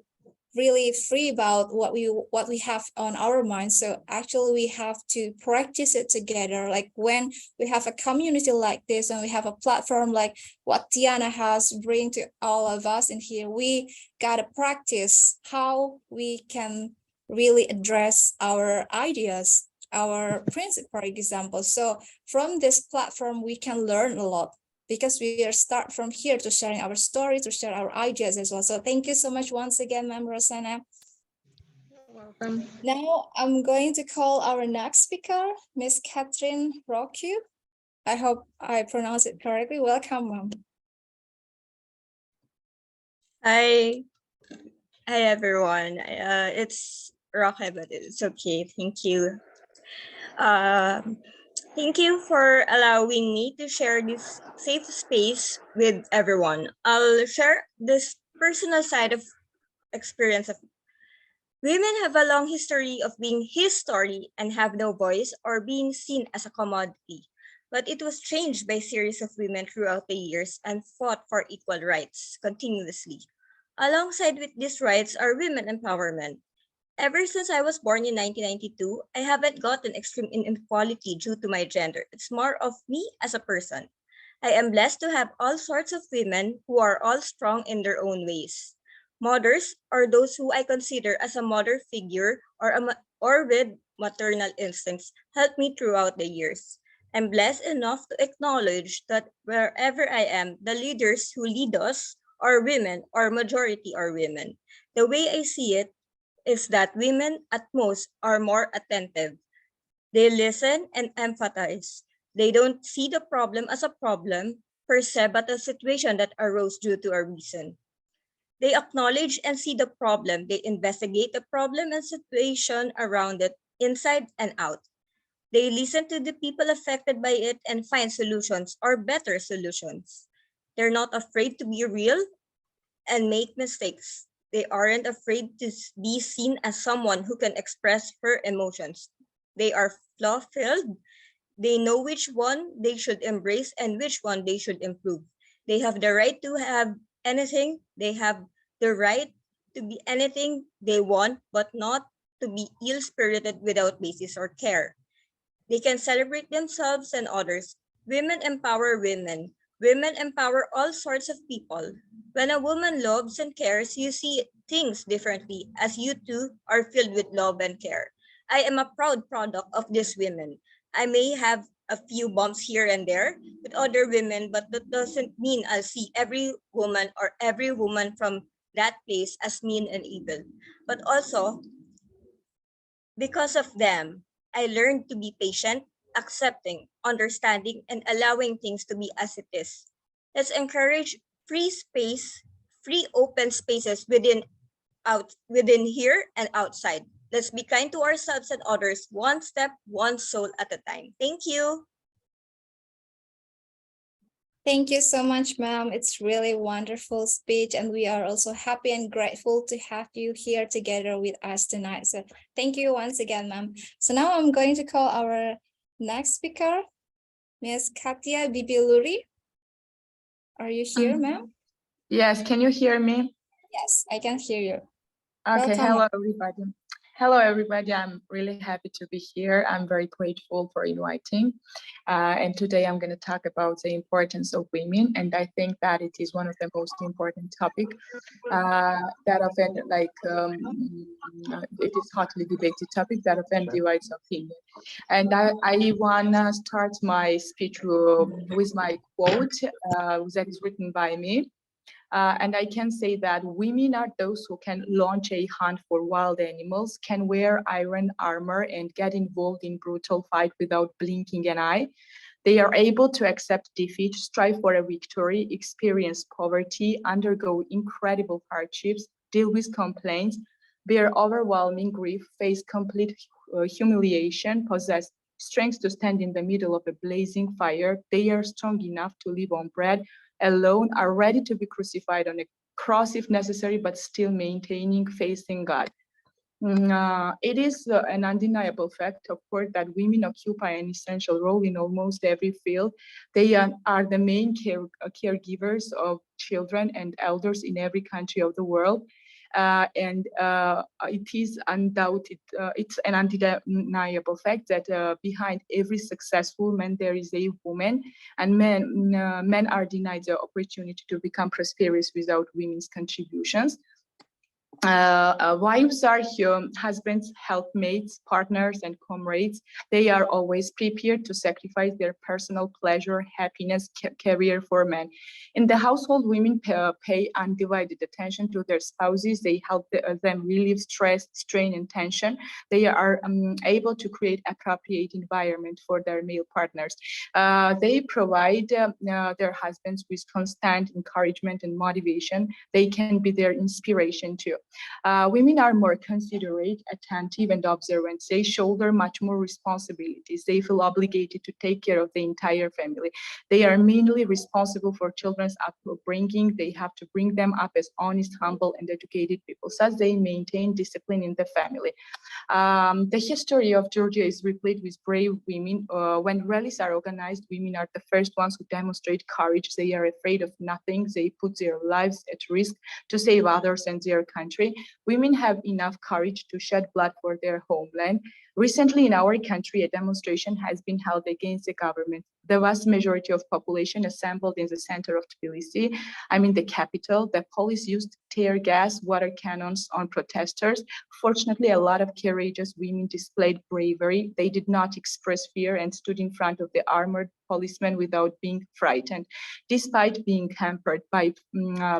really free about what we have on our minds. So actually we have to practice it together. Like when we have a community like this, and we have a platform like what Tiana has bring to all of us in here, we gotta practice how we can really address our ideas, our principle, for example. So from this platform we can learn a lot, because we are start from here to sharing our story, to share our ideas as well. So thank you so much once again, Ma'am Rosanna. You're welcome. Now I'm going to call our next speaker, Miss Catherine Roque. I hope I pronounce it correctly. Welcome, Ma'am. Hi. Hi, everyone. It's Roque, but it's okay. Thank you. Thank you for allowing me to share this safe space with everyone. I'll share this personal side of experience of women have a long history of being his story and have no voice or being seen as a commodity. But it was changed by a series of women throughout the years and fought for equal rights continuously. Alongside with these rights are women empowerment. Ever since I was born in 1992, I haven't gotten extreme inequality due to my gender. It's more of me as a person. I am blessed to have all sorts of women who are all strong in their own ways. Mothers are those who I consider as a mother figure or with maternal instincts helped me throughout the years. I'm blessed enough to acknowledge that wherever I am, the leaders who lead us are women or majority are women. The way I see it is that women at most are more attentive. They listen and empathize. They don't see the problem as a problem per se, but a situation that arose due to a reason. They acknowledge and see the problem. They investigate the problem and situation around it, inside and out. They listen to the people affected by it and find solutions or better solutions. They're not afraid to be real and make mistakes. They aren't afraid to be seen as someone who can express her emotions. They are flaw-filled. They know which one they should embrace and which one they should improve. They have the right to have anything. They have the right to be anything they want, but not to be ill-spirited without basis or care. They can celebrate themselves and others. Women empower women. Women empower all sorts of people. When a woman loves and cares, you see things differently as you too are filled with love and care. I am a proud product of these women. I may have a few bumps here and there with other women, but that doesn't mean I'll see every woman or every woman from that place as mean and evil. But also, because of them, I learned to be patient, accepting, understanding, and allowing things to be as it is. Let's encourage free space, free open spaces within here and outside. Let's be kind to ourselves and others, one step, one soul at a time. Thank you. Thank you so much, ma'am. It's really wonderful speech, and we are also happy and grateful to have you here together with us tonight. So thank you once again, ma'am. So now I'm going to call our next speaker, Ms. Katia Bibiluri. Are you here, ma'am? Yes, can you hear me? Yes, I can hear you. Okay, Welcome. hello everybody. Hello everybody, I'm really happy to be here. I'm very grateful for inviting. And today I'm going to talk about the importance of women, and I think that it is one of the most important topic that often it is hotly debated topic that often divides opinion. And I wanna start my speech with my quote that is written by me. And I can say that women are those who can launch a hunt for wild animals, can wear iron armor and get involved in brutal fight without blinking an eye. They are able to accept defeat, strive for a victory, experience poverty, undergo incredible hardships, deal with complaints, bear overwhelming grief, face complete humiliation, possess strength to stand in the middle of a blazing fire. They are strong enough to live on bread alone, are ready to be crucified on a cross if necessary, but still maintaining faith in God. It is an undeniable fact, of course, that women occupy an essential role in almost every field. They are the main caregivers of children and elders in every country of the world. And it is undoubted, it's an undeniable fact that behind every successful man there is a woman, and men are denied the opportunity to become prosperous without women's contributions. Wives are husbands, helpmates, partners, and comrades. They are always prepared to sacrifice their personal pleasure, happiness, career for men. In the household, women pay undivided attention to their spouses. They help them relieve stress, strain, and tension. They are able to create appropriate environment for their male partners. They provide their husbands with constant encouragement and motivation. They can be their inspiration too. Women are more considerate, attentive, and observant. They shoulder much more responsibilities. They feel obligated to take care of the entire family. They are mainly responsible for children's upbringing. They have to bring them up as honest, humble, and educated people. Thus, they maintain discipline in the family. The history of Georgia is replete with brave women. When rallies are organized, women are the first ones who demonstrate courage. They are afraid of nothing. They put their lives at risk to save others and their country. Women have enough courage to shed blood for their homeland. Recently in our country, a demonstration has been held against the government. The vast majority of population assembled in the center of Tbilisi, the capital. The police used tear gas, water cannons on protesters. Fortunately, a lot of courageous women displayed bravery. They did not express fear and stood in front of the armored policemen without being frightened. Despite being hampered by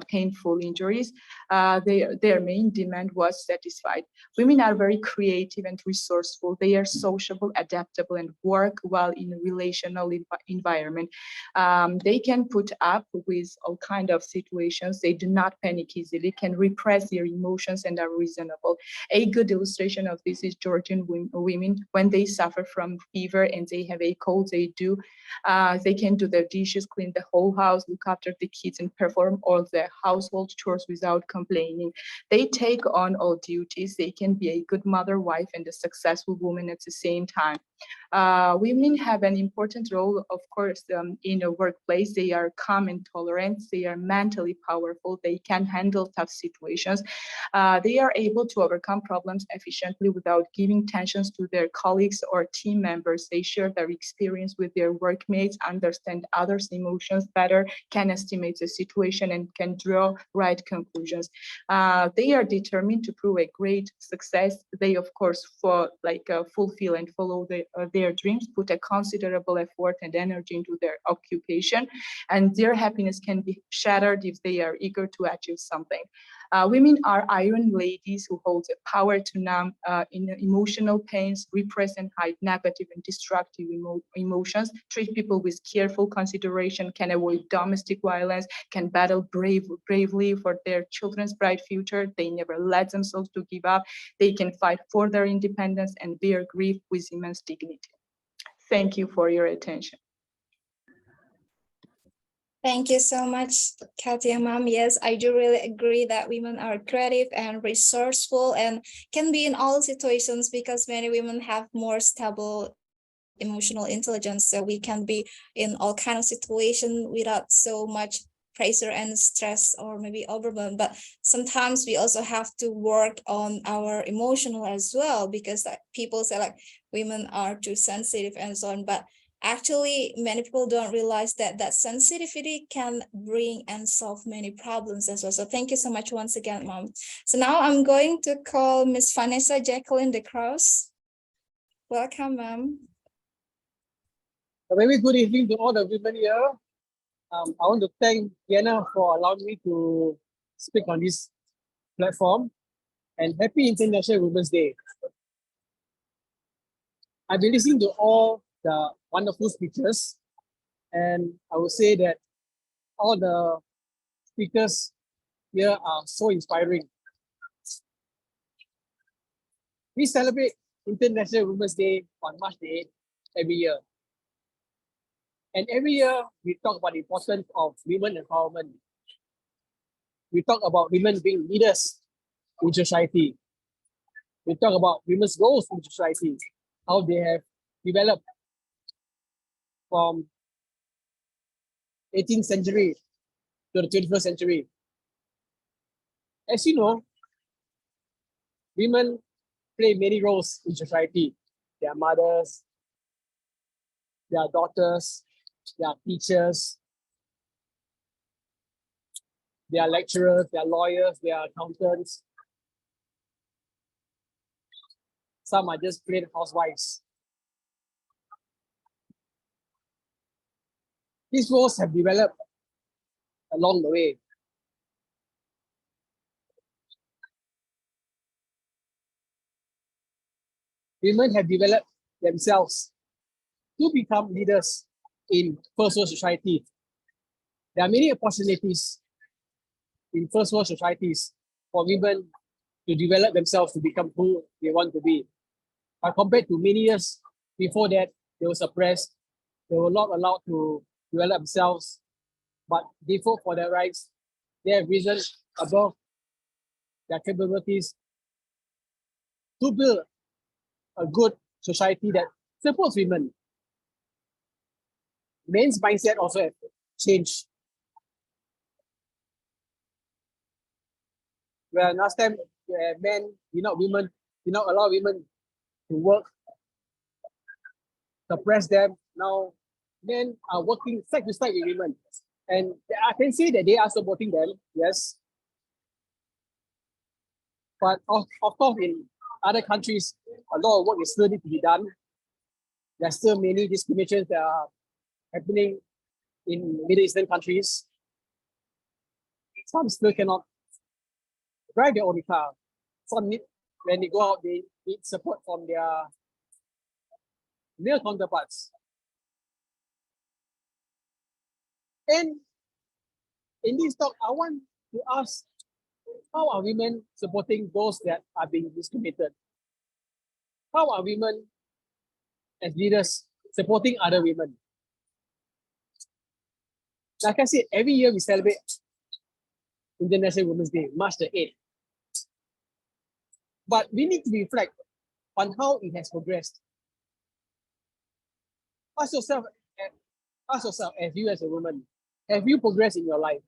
painful injuries, their main demand was satisfied. Women are very creative and resourceful. They are sociable, adaptable, and work well in a relational environment. They can put up with all kinds of situations. They do not panic easily, can repress their emotions, and are reasonable. A good illustration of this is Georgian women. When they suffer from fever and they have a cold, they can do their dishes, clean the whole house, look after the kids, and perform all the household chores without complaining. They take on all duties. They can be a good mother, wife, and a successful woman at the same time. Women have an important role, of course, in a workplace. They are calm and tolerant. They are mentally powerful. They can handle tough situations. They are able to overcome problems efficiently without giving tensions to their colleagues or team members. They share their experience with their workmates, understand others' emotions better, can estimate the situation, and can draw right conclusions. They are determined to prove a great success. They, of course, fulfill and follow their dreams, put a considerable effort and energy into their occupation, and their happiness can be shattered if they are eager to achieve something. Women are iron ladies who hold the power to numb emotional pains, repress and hide negative and destructive emotions, treat people with careful consideration, can avoid domestic violence, can battle bravely for their children's bright future. They never let themselves to give up. They can fight for their independence and bear grief with immense dignity. Thank you for your attention. Thank you so much, Katia, ma'am. Yes, I do really agree that women are creative and resourceful and can be in all situations because many women have more stable emotional intelligence. So we can be in all kinds of situations without so much pressure and stress or maybe overwhelm. But sometimes we also have to work on our emotional as well because people say like women are too sensitive and so on. But actually, many people don't realize that sensitivity can bring and solve many problems as well. So thank you so much once again, Mom. So now I'm going to call Miss Vanessa Jacqueline De Cross. Welcome, Ma'am. A very good evening to all the women here. I want to thank Diana for allowing me to speak on this platform, and happy International Women's Day. I've been listening to all the wonderful speeches, and I would say that all the speakers here are so inspiring. We celebrate International Women's Day on March the 8th every year. And every year, we talk about the importance of women empowerment. We talk about women being leaders in society. We talk about women's roles in society, how they have developed from 18th century to the 21st century. As you know, women play many roles in society. They are mothers, they are daughters, they are teachers, they are lecturers, they are lawyers, they are accountants. Some are just plain housewives. These roles have developed along the way. Women have developed themselves to become leaders in first world society. There are many opportunities in first world societies for women to develop themselves to become who they want to be. But compared to many years before that, they were suppressed. They were not allowed to develop themselves, but they fought for their rights. They have risen above their capabilities to build a good society that supports women. Men's mindset also have changed. Where last time men did not allow women to work, suppress them. Now men are working side to side with women. And I can say that they are supporting them, yes. But of course, in other countries, a lot of work is still need to be done. There are still many discriminations that are happening in Middle Eastern countries. Some still cannot drive their own car. Some need, when they go out, they need support from their male counterparts. And in this talk, I want to ask, how are women supporting those that are being discriminated? How are women as leaders supporting other women? Like I said, every year we celebrate International Women's Day, March the 8th. But we need to reflect on how it has progressed. Ask yourself as you as a woman, have you progressed in your life?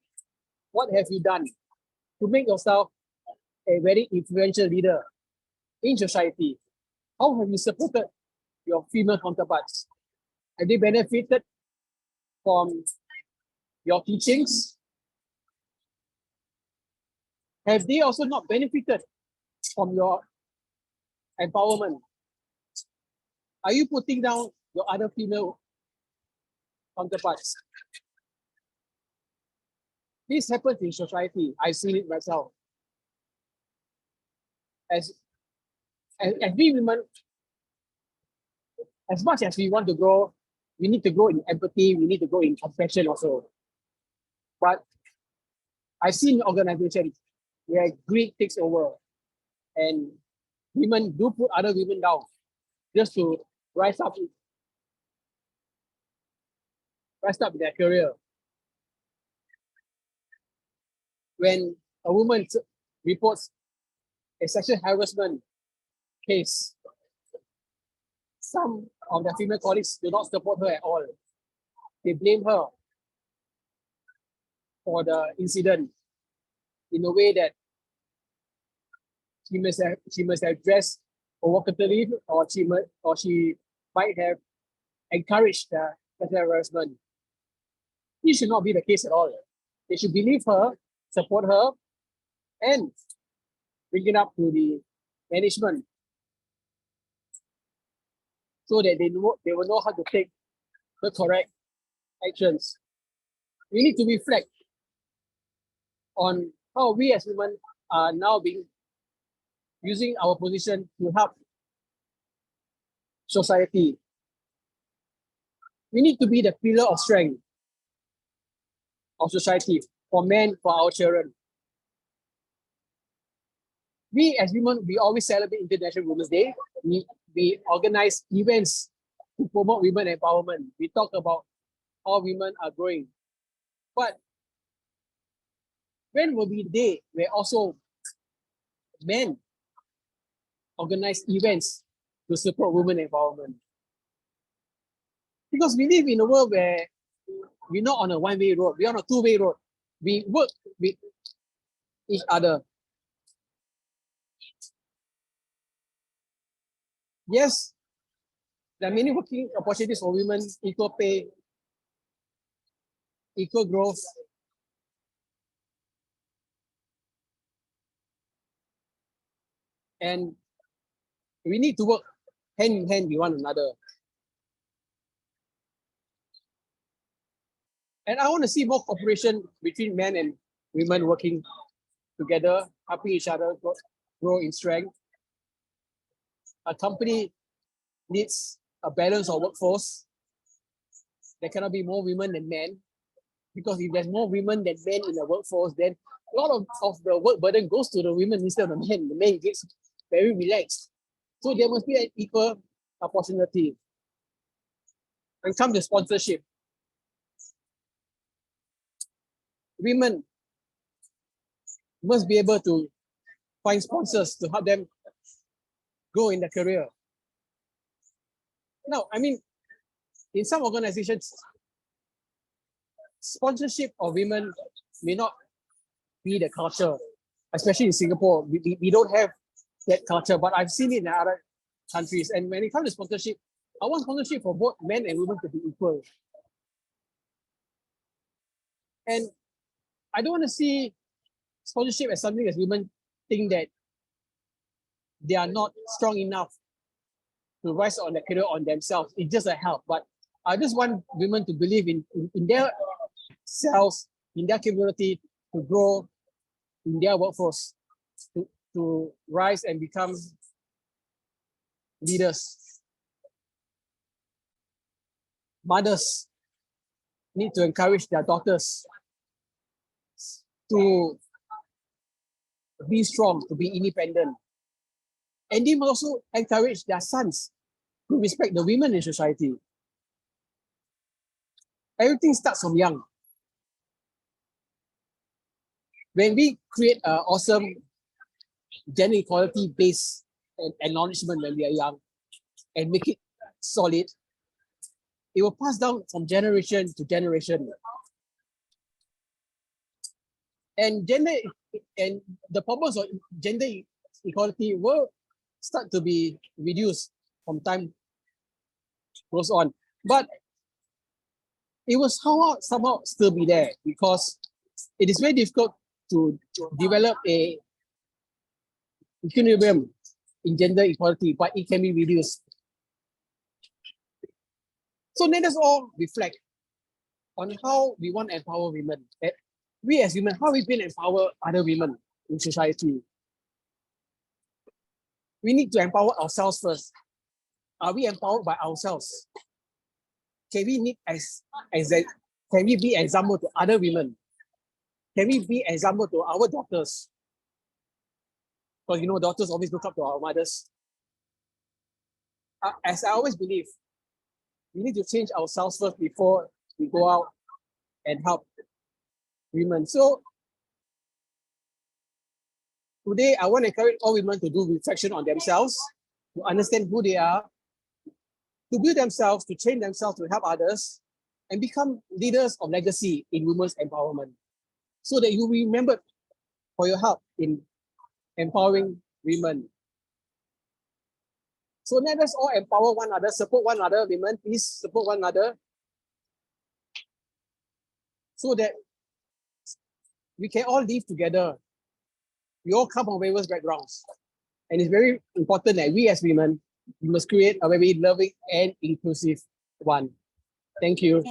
What have you done to make yourself a very influential leader in society? How have you supported your female counterparts? Have they benefited from your teachings? Have they also not benefited from your empowerment? Are you putting down your other female counterparts? This happens in society. I've seen it myself. As we women, as much as we want to grow, we need to grow in empathy, we need to grow in compassion also. But I've seen organizations where greed takes over and women do put other women down just to rise up in their career. When a woman reports a sexual harassment case, some of the female colleagues do not support her at all. They blame her for the incident in a way that she must have dressed provocatively, or she might have encouraged the sexual harassment. This should not be the case at all. They should believe her, support her, and bring it up to the management so that they will know how to take the correct actions. We need to reflect on how we as women are now using our position to help society. We need to be the pillar of strength of society for men, for our children. We as women, we always celebrate International Women's Day. We organize events to promote women empowerment. We talk about how women are growing. But when will be the day where also men organize events to support women empowerment? Because we live in a world where we're not on a one-way road, we're on a two-way road. We work with each other. Yes, there are many working opportunities for women, equal pay, equal growth. And we need to work hand in hand with one another. And I want to see more cooperation between men and women working together, helping each other grow in strength. A company needs a balance of workforce. There cannot be more women than men. Because if there's more women than men in the workforce, then a lot of the work burden goes to the women instead of the men. The men gets very relaxed. So there must be an equal opportunity. When it comes to sponsorship, women must be able to find sponsors to help them grow in their career. Now, I mean, in some organizations, sponsorship of women may not be the culture, especially in Singapore. We don't have that culture, but I've seen it in other countries. And when it comes to sponsorship, I want sponsorship for both men and women to be equal. And I don't want to see sponsorship as something as women think that they are not strong enough to rise on their career on themselves. It's just a help. But I just want women to believe in their selves, in their capability to grow in their workforce, to rise and become leaders. Mothers need to encourage their daughters to be strong, to be independent. And they must also encourage their sons to respect the women in society. Everything starts from young. When we create an awesome gender equality based acknowledgement when we are young and make it solid, it will pass down from generation to generation. And the problems of gender equality will start to be reduced from time goes on. But it will somehow still be there because it is very difficult to develop a equilibrium in gender equality, but it can be reduced. So let us all reflect on how we want to empower women. We as women, how we can empower other women in society. We need to empower ourselves first. Are we empowered by ourselves? Can we be example to other women? Can we be example to our daughters? Because daughters always look up to our mothers. As I always believe, we need to change ourselves first before we go out and help women. So today, I want to encourage all women to do reflection on themselves, to understand who they are, to build themselves, to train themselves to help others, and become leaders of legacy in women's empowerment, so that you be remembered for your help in empowering women. So let us all empower one another, support one another, women, please support one another, so that we can all live together. We all come from various backgrounds. And it's very important that we as women, we must create a very loving and inclusive one. Thank you.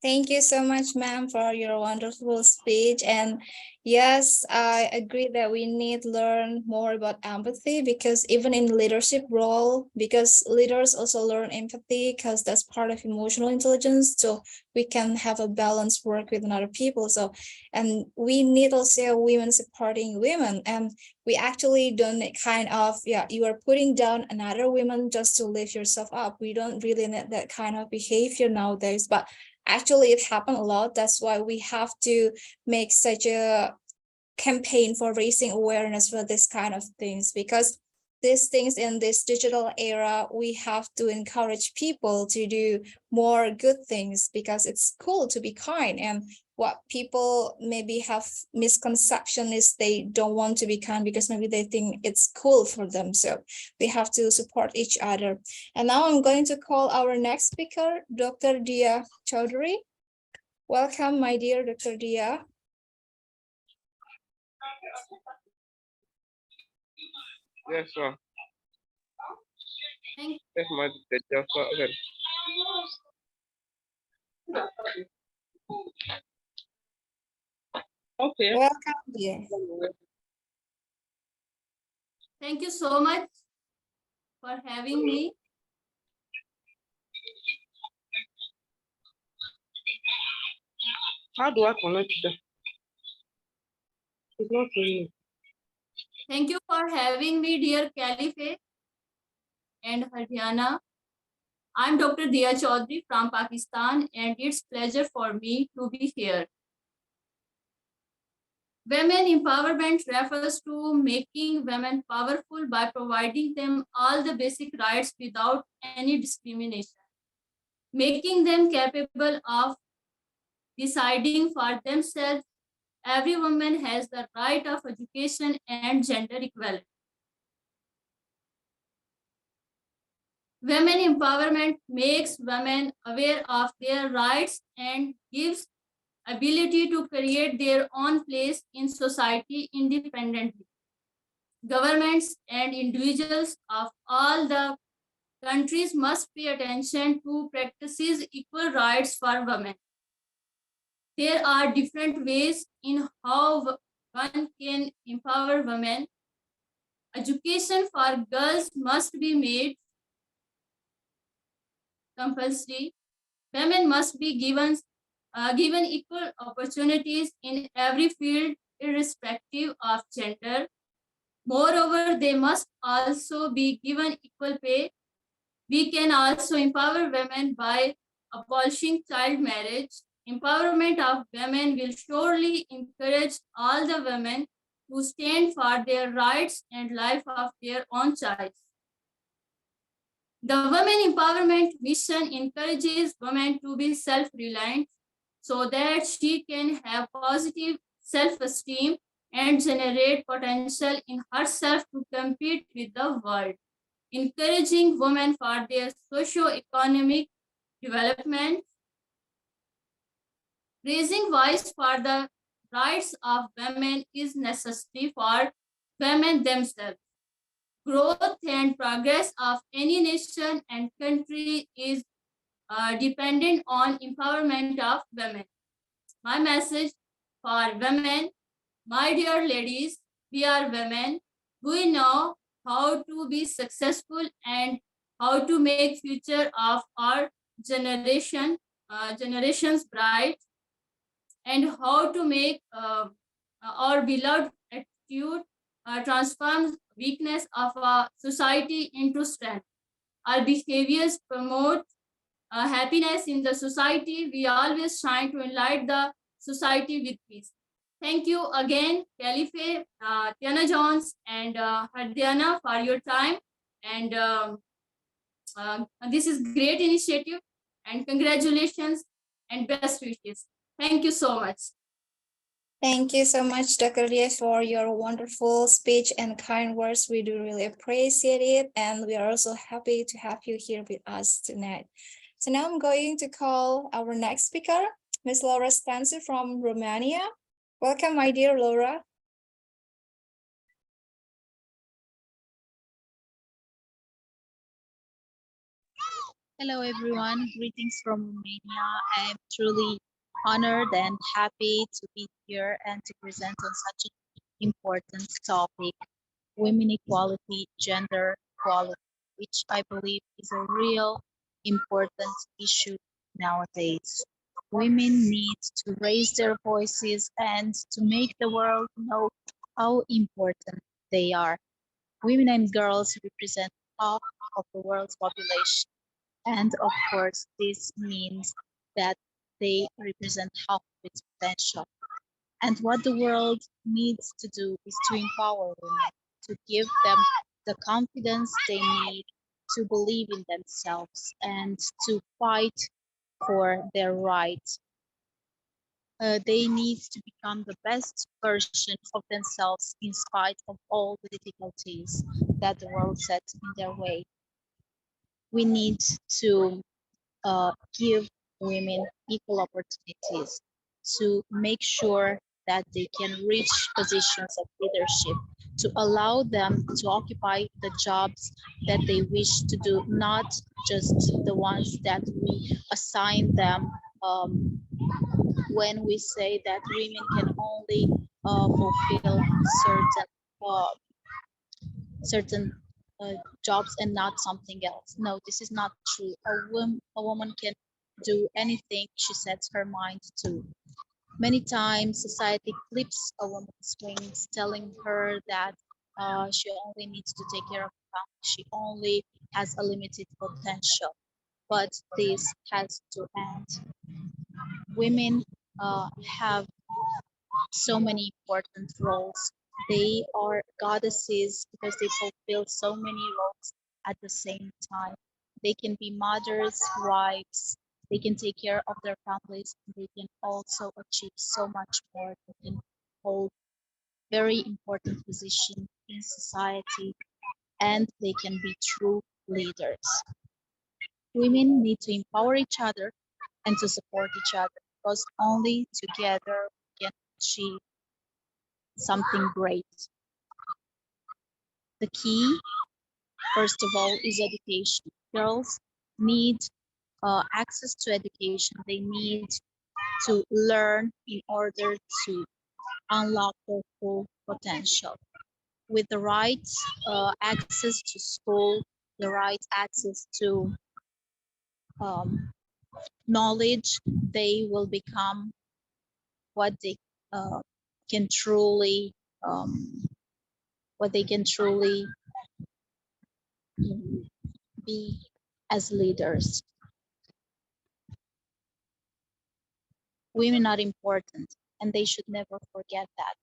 Thank you so much, ma'am, for your wonderful speech. And yes, I agree that we need to learn more about empathy, because even in leadership role, because leaders also learn empathy, because that's part of emotional intelligence. So we can have a balanced work with other people. So, and we need also women supporting women. And we actually don't kind of, you are putting down another woman just to lift yourself up. We don't really need that kind of behavior nowadays, but actually it happened a lot. That's why we have to make such a campaign for raising awareness for this kind of things, because these things in this digital era, we have to encourage people to do more good things, because it's cool to be kind. And what people maybe have misconception is they don't want to be kind because maybe they think it's cool for them. So we have to support each other. And now I'm going to call our next speaker, Dr. Dia Chaudhary. Welcome, my dear Dr. Dia. Yes, sir. Thank Yes, my teacher, sir. Okay. Welcome, dear. Thank you so much for having me. How do I connect that? It's not really. Thank you for having me, dear Calife and Haryana. I'm Dr. Dia Chaudhary from Pakistan, and it's pleasure for me to be here. Women empowerment refers to making women powerful by providing them all the basic rights without any discrimination, making them capable of deciding for themselves. Every woman has the right of education and gender equality. Women empowerment makes women aware of their rights and gives ability to create their own place in society independently. Governments and individuals of all the countries must pay attention to practices equal rights for women. There are different ways in how one can empower women. Education for girls must be made compulsory. Women must be given equal opportunities in every field, irrespective of gender. Moreover, they must also be given equal pay. We can also empower women by abolishing child marriage. Empowerment of women will surely encourage all the women to stand for their rights and life of their own choice. The Women Empowerment Mission encourages women to be self-reliant so that she can have positive self-esteem and generate potential in herself to compete with the world, encouraging women for their socio-economic development, raising voice for the rights of women is necessary for women themselves. Growth and progress of any nation and country is dependent on empowerment of women. My message for women, my dear ladies, we are women. We know how to be successful and how to make future of our generations bright, and how to make our beloved attitude transform weakness of a society into strength. Our behaviors promote happiness in the society. We always try to enlighten the society with peace. Thank you again, Calife, Tiana Jones, and Hardiana for your time. And this is great initiative. And congratulations and best wishes. Thank you so much. Thank you so much, Dr. Lia, for your wonderful speech and kind words. We do really appreciate it. And we are also happy to have you here with us tonight. So now I'm going to call our next speaker, Ms. Laura Stancu from Romania. Welcome, my dear Laura. Hello everyone, greetings from Romania. I am truly honored and happy to be here and to present on such an important topic, women equality, gender equality, which I believe is a real important issue nowadays. Women need to raise their voices and to make the world know how important they are. Women and girls represent half of the world's population. And of course, this means that they represent half of its potential. And what the world needs to do is to empower women, to give them the confidence they need to believe in themselves and to fight for their rights. They need to become the best version of themselves in spite of all the difficulties that the world sets in their way. We need to give women equal opportunities, to make sure that they can reach positions of leadership, to allow them to occupy the jobs that they wish to do, not just the ones that we assign them when we say that women can only fulfill certain jobs and not something else. No, this is not true. A woman can do anything she sets her mind to. Many times society clips a woman's wings, telling her that she only needs to take care of the family. She only has a limited potential, but this has to end. Women have so many important roles. They are goddesses because they fulfill so many roles at the same time. They can be mothers, wives, they can take care of their families, they can also achieve so much more. They can hold very important position in society, and they can be true leaders. Women need to empower each other and to support each other, because only together we can achieve something great. The key, first of all, is education. Girls need access to education. They need to learn in order to unlock their full potential. With the right access to school, the right access to knowledge, they will become what they can truly be as leaders. Women are important, and they should never forget that.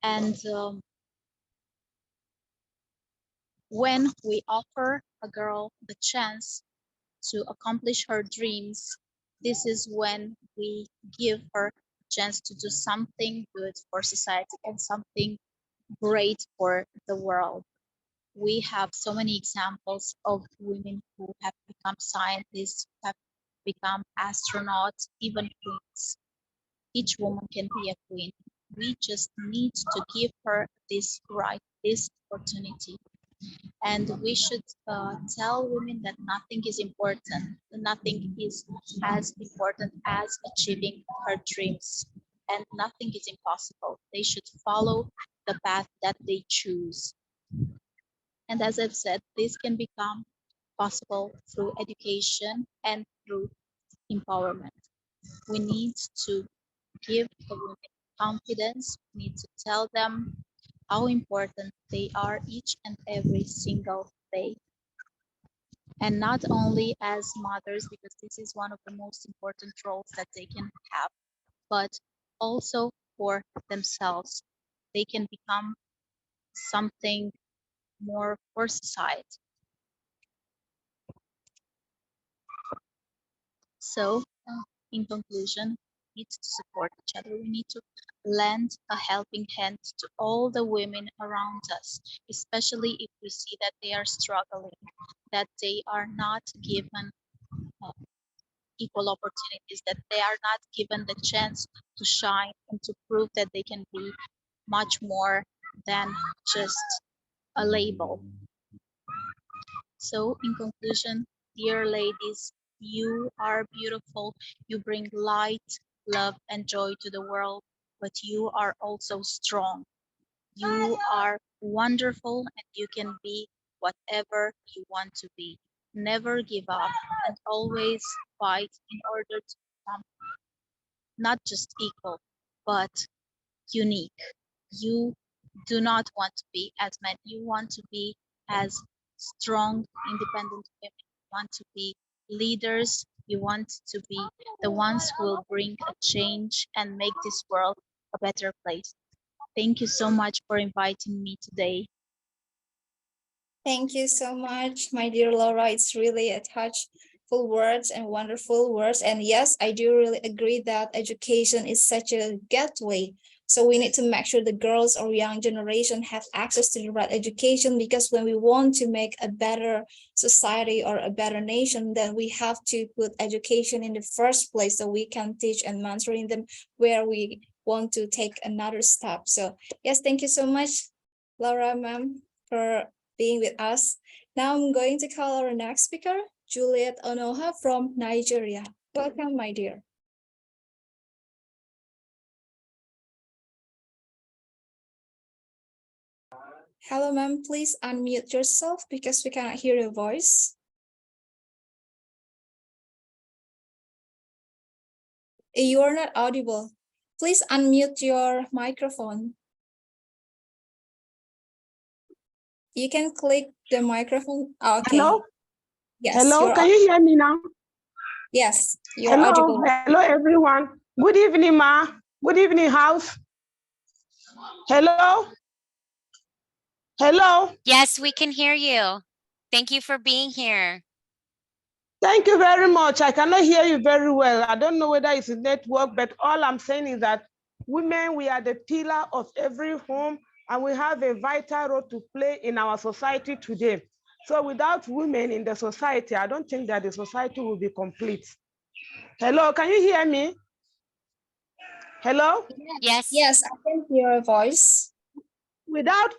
And when we offer a girl the chance to accomplish her dreams, this is when we give her a chance to do something good for society and something great for the world. We have so many examples of women who have become scientists, who have become astronauts, even queens. Each woman can be a queen. We just need to give her this right, this opportunity. And we should tell women that nothing is important. Nothing is as important as achieving her dreams, and nothing is impossible. They should follow the path that they choose. And as I've said, this can become possible through education and through empowerment. We need to give the women confidence. We need to tell them how important they are each and every single day. And not only as mothers, because this is one of the most important roles that they can have, but also for themselves. They can become something more for society. So, in conclusion, we need to support each other. We need to lend a helping hand to all the women around us, especially if we see that they are struggling, that they are not given equal opportunities, that they are not given the chance to shine and to prove that they can be much more than just a label. So in conclusion, dear ladies, you are beautiful. You bring light, love, and joy to the world, but you are also strong. You are wonderful, and you can be whatever you want to be. Never give up, and always fight in order to become not just equal, but unique. You do not want to be as men. You want to be as strong, independent women. You want to be leaders. You want to be the ones who will bring a change and make this world a better place. Thank you so much for inviting me today. Thank you so much, my dear Laura. It's really a touchful words and wonderful words. And yes, I do really agree that education is such a gateway. So we need to make sure the girls or young generation have access to the right education, because when we want to make a better society or a better nation, then we have to put education in the first place so we can teach and mentoring them where we want to take another step. So yes, thank you so much, Laura ma'am, for being with us. Now I'm going to call our next speaker, Juliet Onoha from Nigeria. Welcome, my dear. Hello, ma'am. Please unmute yourself because we cannot hear your voice. You are not audible. please unmute your microphone. You can click the microphone. Okay. Hello? Yes. Hello, you're can you hear me now? Yes, you're Hello, audible. hello everyone. Good evening, ma. Good evening, house. Hello? Hello? Yes, we can hear you. Thank you for being here. Thank you very much. I cannot hear you very well. I don't know whether it's a network, but all I'm saying is that women, we are the pillar of every home, and we have a vital role to play in our society today. So without women in the society, I don't think that the society will be complete. Hello, can you hear me? Hello? Yes. Yes, I can hear your voice. Without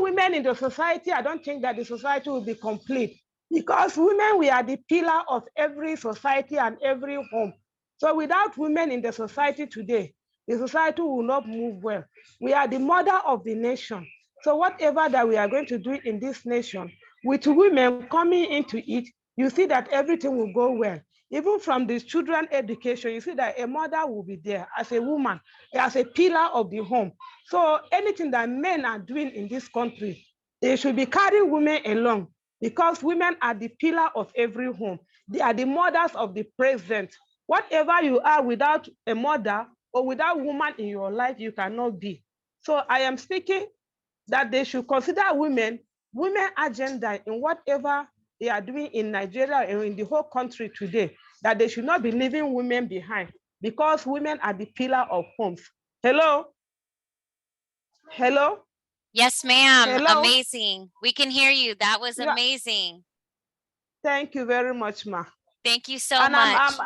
women in the society, I don't think that the society will be complete, because women, we are the pillar of every society and every home. So without women in the society today, the society will not move well. We are the mother of the nation. So whatever that we are going to do in this nation, with women coming into it, you see that everything will go well. Even from the children education, you see that a mother will be there as a woman, as a pillar of the home. So anything that men are doing in this country, they should be carrying women along, because women are the pillar of every home. They are the mothers of the present. Whatever you are without a mother or without woman in your life, you cannot be. So I am speaking that they should consider women agenda in whatever they are doing in Nigeria and in the whole country today, that they should not be leaving women behind, because women are the pillar of homes. Hello? Hello? Yes, ma'am. Hello? Amazing. We can hear you. That was Yeah. amazing. Thank you very much, ma. Thank you so And much.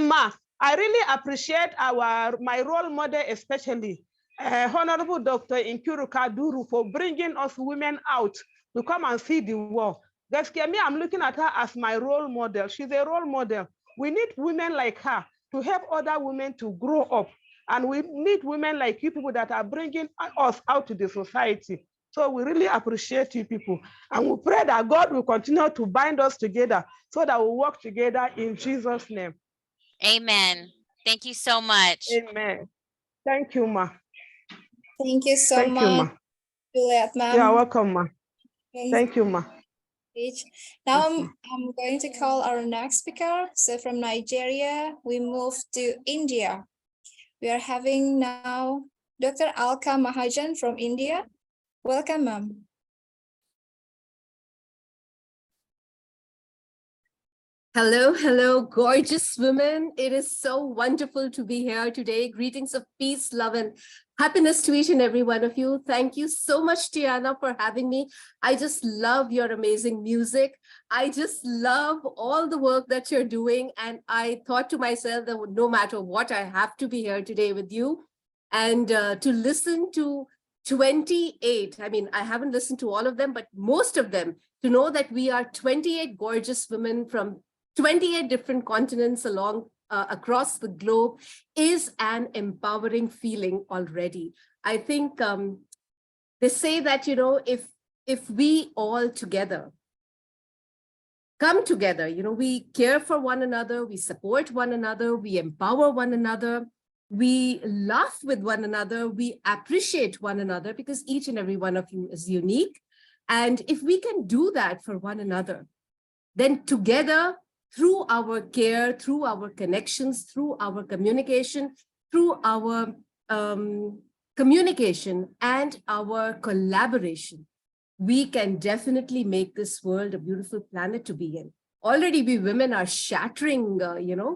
ma, I really appreciate my role model, especially Honorable Dr. Nkiru Kaduru, for bringing us women out to come and see the world. Gaskiya, me, I'm looking at her as my role model. She's a role model. We need women like her to help other women to grow up. And we need women like you people that are bringing us out to the society. So we really appreciate you people. And we pray that God will continue to bind us together so that we work together in Jesus' name. Amen. Thank you so much. Amen. Thank you, ma. Thank you so Thank you, much, ma. Juliet, ma'am. You're welcome, ma. Thank you, ma. Now I'm going to call our next speaker. So from Nigeria, we move to India. We are having now Dr. Alka Mahajan from India. Welcome, ma'am. Hello, gorgeous women. It is so wonderful to be here today. Greetings of peace, love, and happiness to each and every one of you. Thank you so much, Tiana, for having me. I just love your amazing music. I just love all the work that you're doing. And I thought to myself that no matter what, I have to be here today with you and to listen to 28. I mean, I haven't listened to all of them, but most of them, to know that we are 28 gorgeous women from 28 different continents across the globe is an empowering feeling already. I think they say that, you know, if we all together come together, you know, we care for one another, we support one another, we empower one another, we laugh with one another, we appreciate one another, because each and every one of you is unique. And if we can do that for one another, then together, through our care, through our connections, through our communication, through our communication and our collaboration, we can definitely make this world a beautiful planet to be in. Already we women are shattering,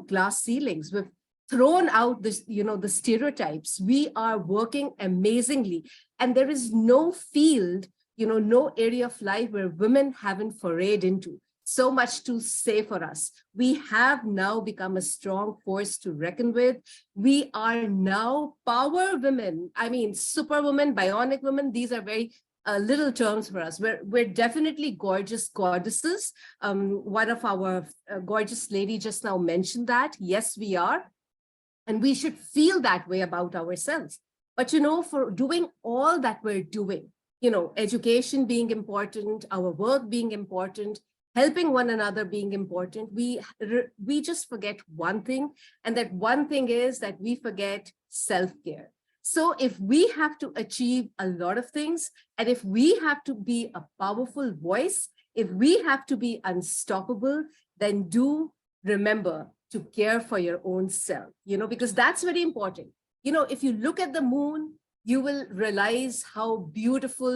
glass ceilings. We've thrown out this, the stereotypes. We are working amazingly. And there is no field, no area of life where women haven't forayed into. So much to say for us. We have now become a strong force to reckon with. We are now power women. I mean, superwoman, bionic women, these are very little terms for us. We're definitely gorgeous goddesses. One of our gorgeous lady just now mentioned that. Yes, we are. And we should feel that way about ourselves. But, for doing all that we're doing, education being important, our work being important, helping one another being important, we just forget one thing, and that one thing is that we forget self-care. So if we have to achieve a lot of things, and if we have to be a powerful voice, if we have to be unstoppable, then do remember to care for your own self, because that's very important. If you look at the moon, you will realize how beautiful,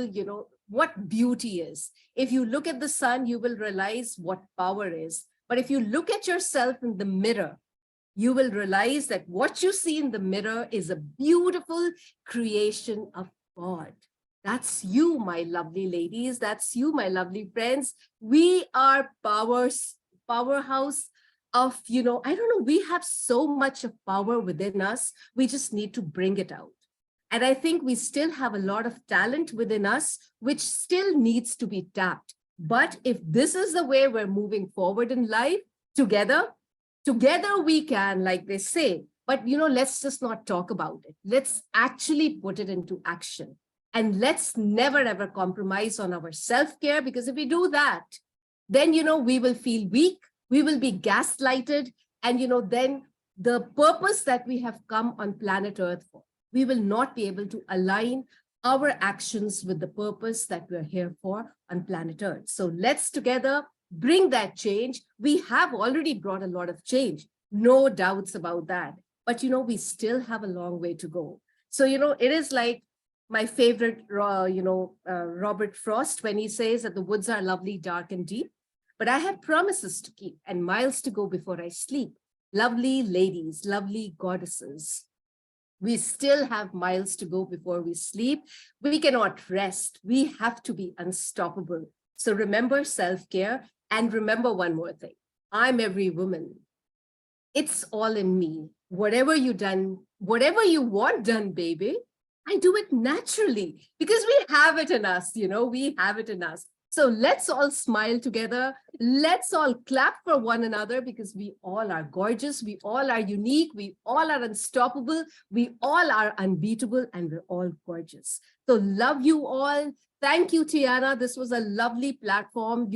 what beauty is. If you look at the sun, you will realize what power is. But if you look at yourself in the mirror, you will realize that what you see in the mirror is a beautiful creation of God. That's you, my lovely ladies. That's you, my lovely friends. We are powerhouse of, I don't know, we have so much of power within us. We just need to bring it out. And I think we still have a lot of talent within us, which still needs to be tapped. But if this is the way we're moving forward in life, together we can, like they say. But, let's just not talk about it. Let's actually put it into action. And let's never, ever compromise on our self-care, because if we do that, then, we will feel weak, we will be gaslighted, and, then the purpose that we have come on planet Earth for, we will not be able to align our actions with the purpose that we're here for on planet Earth. So let's together bring that change. We have already brought a lot of change, no doubts about that. But, we still have a long way to go. So, it is like my favorite, Robert Frost, when he says that the woods are lovely, dark and deep, but I have promises to keep and miles to go before I sleep. Lovely ladies, lovely goddesses. We still have miles to go before we sleep. We cannot rest. We have to be unstoppable. So remember self-care, and remember one more thing. I'm every woman. It's all in me. Whatever you want done, baby, I do it naturally because we have it in us, we have it in us. So let's all smile together. Let's all clap for one another, because we all are gorgeous. We all are unique. We all are unstoppable. We all are unbeatable, and we're all gorgeous. So love you all. Thank you, Tiana. This was a lovely platform,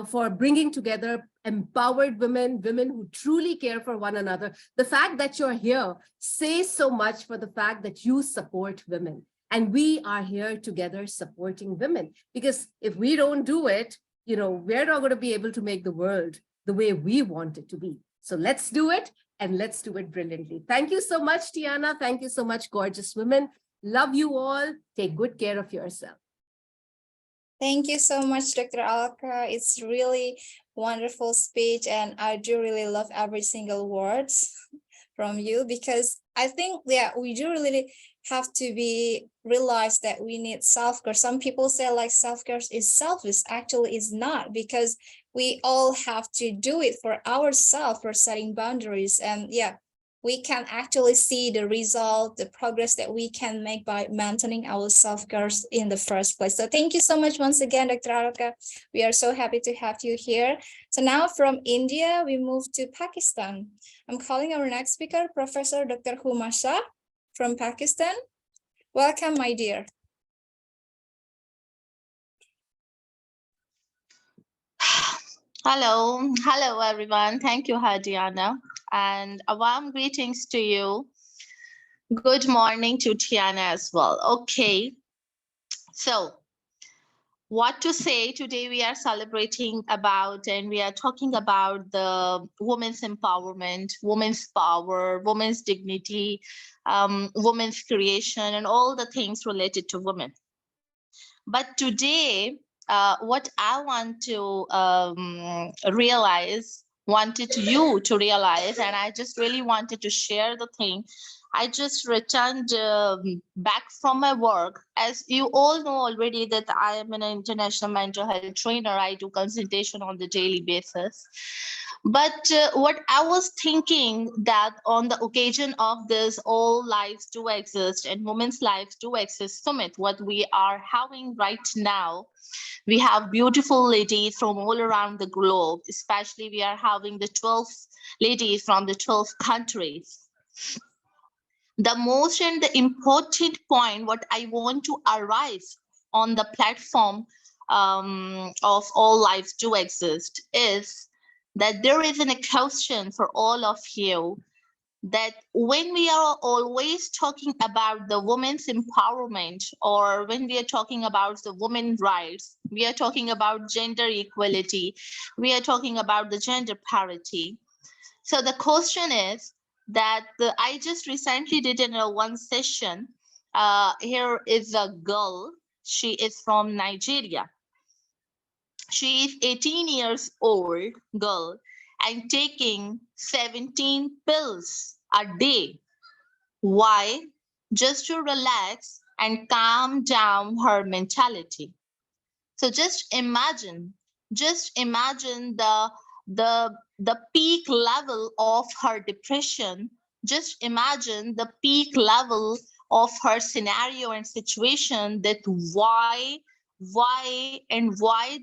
for bringing together empowered women who truly care for one another. The fact that you're here says so much for the fact that you support women. And we are here together supporting women, because if we don't do it, we're not going to be able to make the world the way we want it to be. So let's do it, and let's do it brilliantly. Thank you so much, Tiana. Thank you so much, gorgeous women. Love you all. Take good care of yourself. Thank you so much, Dr. Alka. It's really wonderful speech, and I do really love every single words from you, because I think, we do really have to realize that we need self-care. Some people say like self-care is selfish. Actually, it's not, because we all have to do it for ourselves, for setting boundaries. And we can actually see the result, the progress that we can make by maintaining our self-care in the first place. So thank you so much once again, Dr. Alka. We are so happy to have you here. So now from India, we move to Pakistan. I'm calling our next speaker, Professor Dr. Huma Shah from Pakistan. Welcome, my dear. Hello everyone. Thank you, Hadiana, and a warm greetings to you. Good morning to Tiana as well. Okay, so what to say today? We are celebrating about, and we are talking about the women's empowerment, women's power, women's dignity, women's creation, and all the things related to women. But today, what I want to wanted you to realize, and I just really wanted to share the thing. I just returned back from my work. As you all know already that I am an international mental health trainer. I do consultation on the daily basis. But what I was thinking, that on the occasion of this All Lives Do Exist and Women's Lives Do Exist Summit, what we are having right now, we have beautiful ladies from all around the globe, especially we are having the 12 ladies from the 12 countries. The most and the important point what I want to arrive on the platform of all lives do exist is that there is a question for all of you, that when we are always talking about the women's empowerment, or when we are talking about the women's rights, we are talking about gender equality, we are talking about the gender parity. So the question is that I just recently did in one session. Here is a girl. She is from Nigeria. She is 18 years old girl and taking 17 pills a day. Why? Just to relax and calm down her mentality. So just imagine the peak level of her depression. Just imagine the peak level of her scenario and situation, that why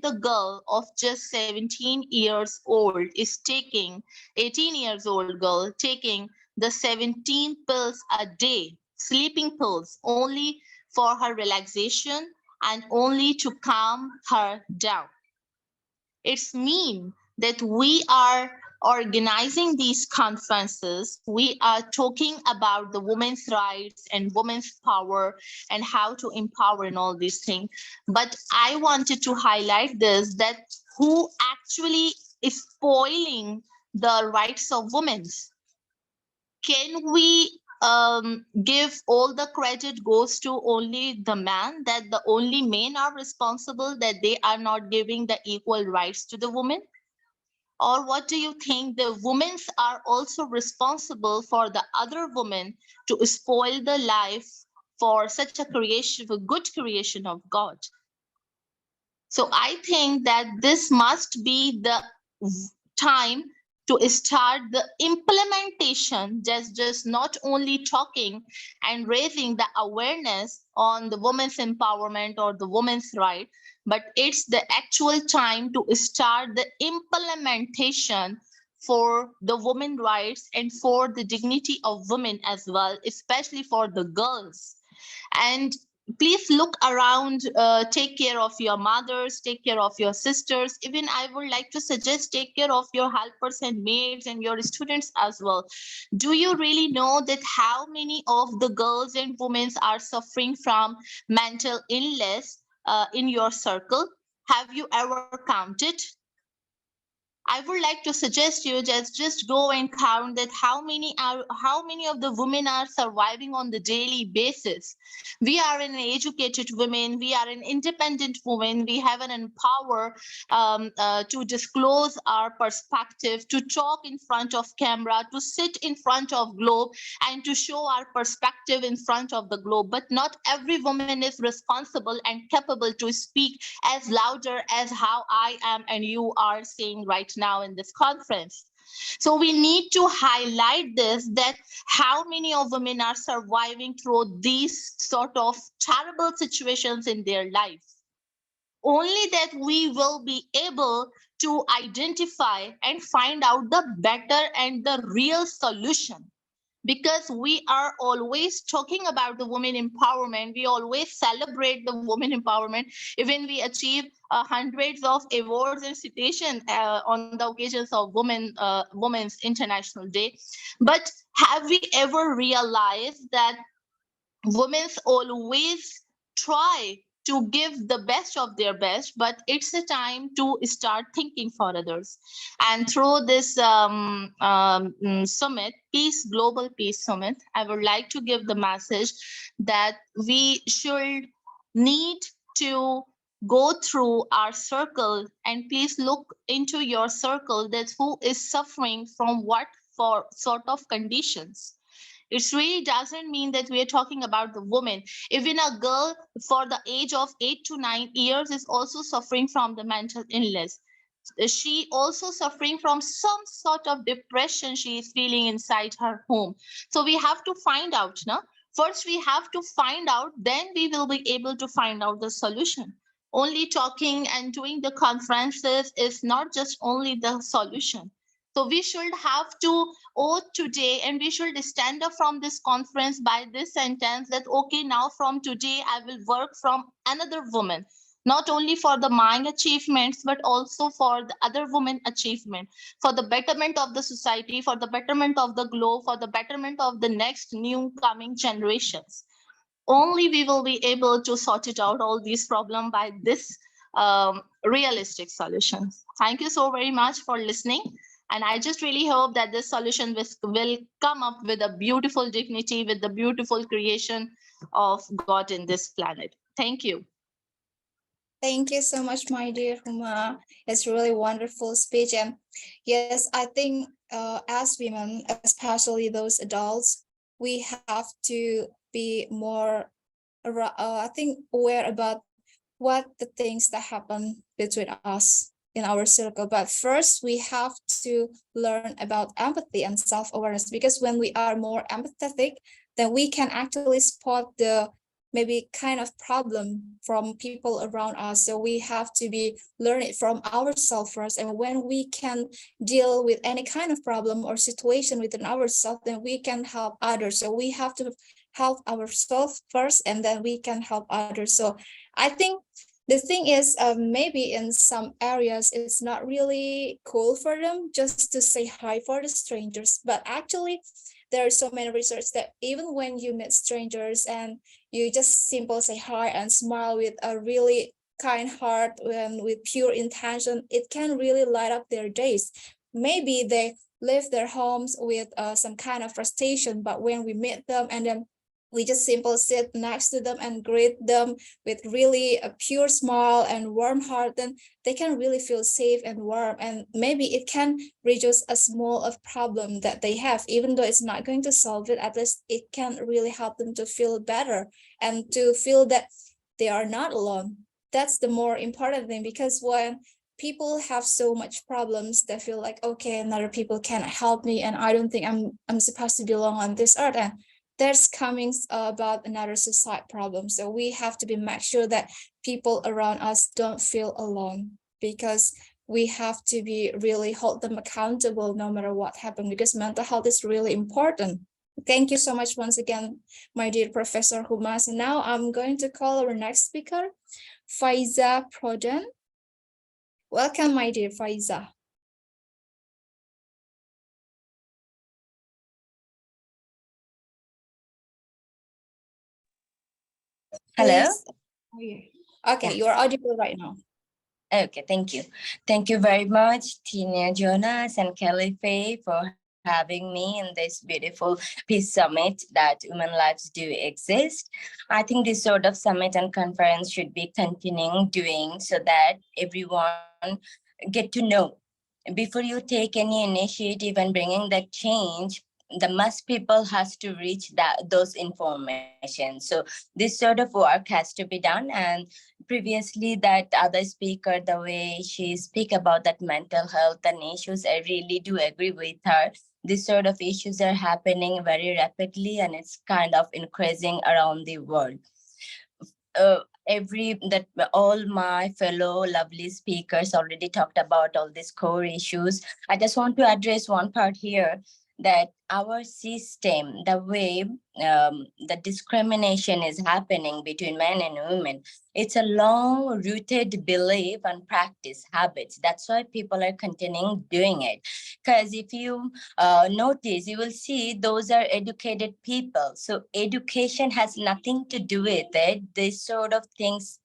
the girl of just 17 years old is taking 18 years old girl taking the 17 pills a day, sleeping pills, only for her relaxation and only to calm her down. It's mean that we are organizing these conferences, we are talking about the women's rights and women's power and how to empower and all these things. But I wanted to highlight this, that who actually is spoiling the rights of women? Can we give all the credit goes to only the man, that the only men are responsible, that they are not giving the equal rights to the women? Or what do you think, the women are also responsible for the other women to spoil the life for such a creation, a good creation of God? So I think that this must be the time to start the implementation, just not only talking and raising the awareness on the women's empowerment or the women's right, but it's the actual time to start the implementation for the women's rights and for the dignity of women as well, especially for the girls. And please look around, take care of your mothers, take care of your sisters. Even I would like to suggest, take care of your helpers and maids and your students as well. Do you really know that how many of the girls and women are suffering from mental illness in your circle? Have you ever counted? I would like to suggest you just go and count that how many of the women are surviving on the daily basis. We are an educated women, we are an independent woman, we have an empower to disclose our perspective, to talk in front of camera, to sit in front of globe and to show our perspective in front of the globe. But not every woman is responsible and capable to speak as louder as how I am and you are saying right now in this conference. So we need to highlight this, that how many of women are surviving through these sort of terrible situations in their lives. Only that we will be able to identify and find out the better and the real solution. Because we are always talking about the women empowerment, we always celebrate the women empowerment, even we achieve hundreds of awards and citations on the occasions of Women's International Day. But have we ever realized that women always try to give the best of their best, but it's a time to start thinking for others. And through this summit, Global Peace Summit, I would like to give the message that we should need to go through our circle, and please look into your circle, that who is suffering from what for sort of conditions. It really doesn't mean that we are talking about the woman. Even a girl for the age of 8 to 9 years is also suffering from the mental illness. She also suffering from some sort of depression she is feeling inside her home. So we have to find out, no? First we have to find out, then we will be able to find out the solution. Only talking and doing the conferences is not just only the solution. So we should have to oath today, and we should stand up from this conference by this sentence that, okay, now from today, I will work from another woman. not only for the mine achievements, but also for the other women achievement, for the betterment of the society, for the betterment of the globe, for the betterment of the next new coming generations. Only we will be able to sort it out all these problems by this realistic solutions. Thank you so very much for listening. And I just really hope that this solution will come up with a beautiful dignity, with the beautiful creation of God in this planet. Thank you. Thank you so much, my dear Huma. It's really wonderful speech. And yes, I think as women, especially those adults, we have to be more, I think, aware about what the things that happen between us in our circle. But first, we have to learn about empathy and self-awareness, because when we are more empathetic, then we can actually spot the maybe kind of problem from people around us. So we have to be learn it from ourselves first. And when we can deal with any kind of problem or situation within ourselves, then we can help others. So we have to help ourselves first, and then we can help others. So I think the thing is, maybe in some areas, it's not really cool for them just to say hi for the strangers. But actually, there are so many research that even when you meet strangers and you just simply say hi and smile with a really kind heart and with pure intention, it can really light up their days. Maybe they leave their homes with some kind of frustration, but when we meet them and then we just simply sit next to them and greet them with really a pure smile and warm heart, then they can really feel safe and warm. And maybe it can reduce a small of problem that they have, even though it's not going to solve it, at least it can really help them to feel better and to feel that they are not alone. That's the more important thing, because when people have so much problems, they feel like, okay, another people can't help me, and I don't think I'm supposed to belong on this earth. And there's coming about another society problem. So we have to make sure that people around us don't feel alone, because we have to be really hold them accountable no matter what happened, because mental health is really important. Thank you so much once again, my dear Professor Humas. And now I'm going to call our next speaker, Faiza Prodhan. Welcome, my dear Faiza. Hello. Please. Okay, you are audible right now. Okay, thank you. Thank you very much, Tina Jonas and Kelly Faye, for having me in this beautiful peace summit that Women Lives Do Exist. I think this sort of summit and conference should be continuing doing so that everyone get to know. Before you take any initiative and bringing that change, the most people has to reach those information. So this sort of work has to be done. And previously that other speaker, the way she speak about that mental health and issues, I really do agree with her. These sort of issues are happening very rapidly, and it's kind of increasing around the world. All my fellow lovely speakers already talked about all these core issues. I just want to address one part here, that our system, the way the discrimination is happening between men and women, it's a long-rooted belief and practice habits. That's why people are continuing doing it. Because if you notice, you will see those are educated people. So education has nothing to do with it. This sort of things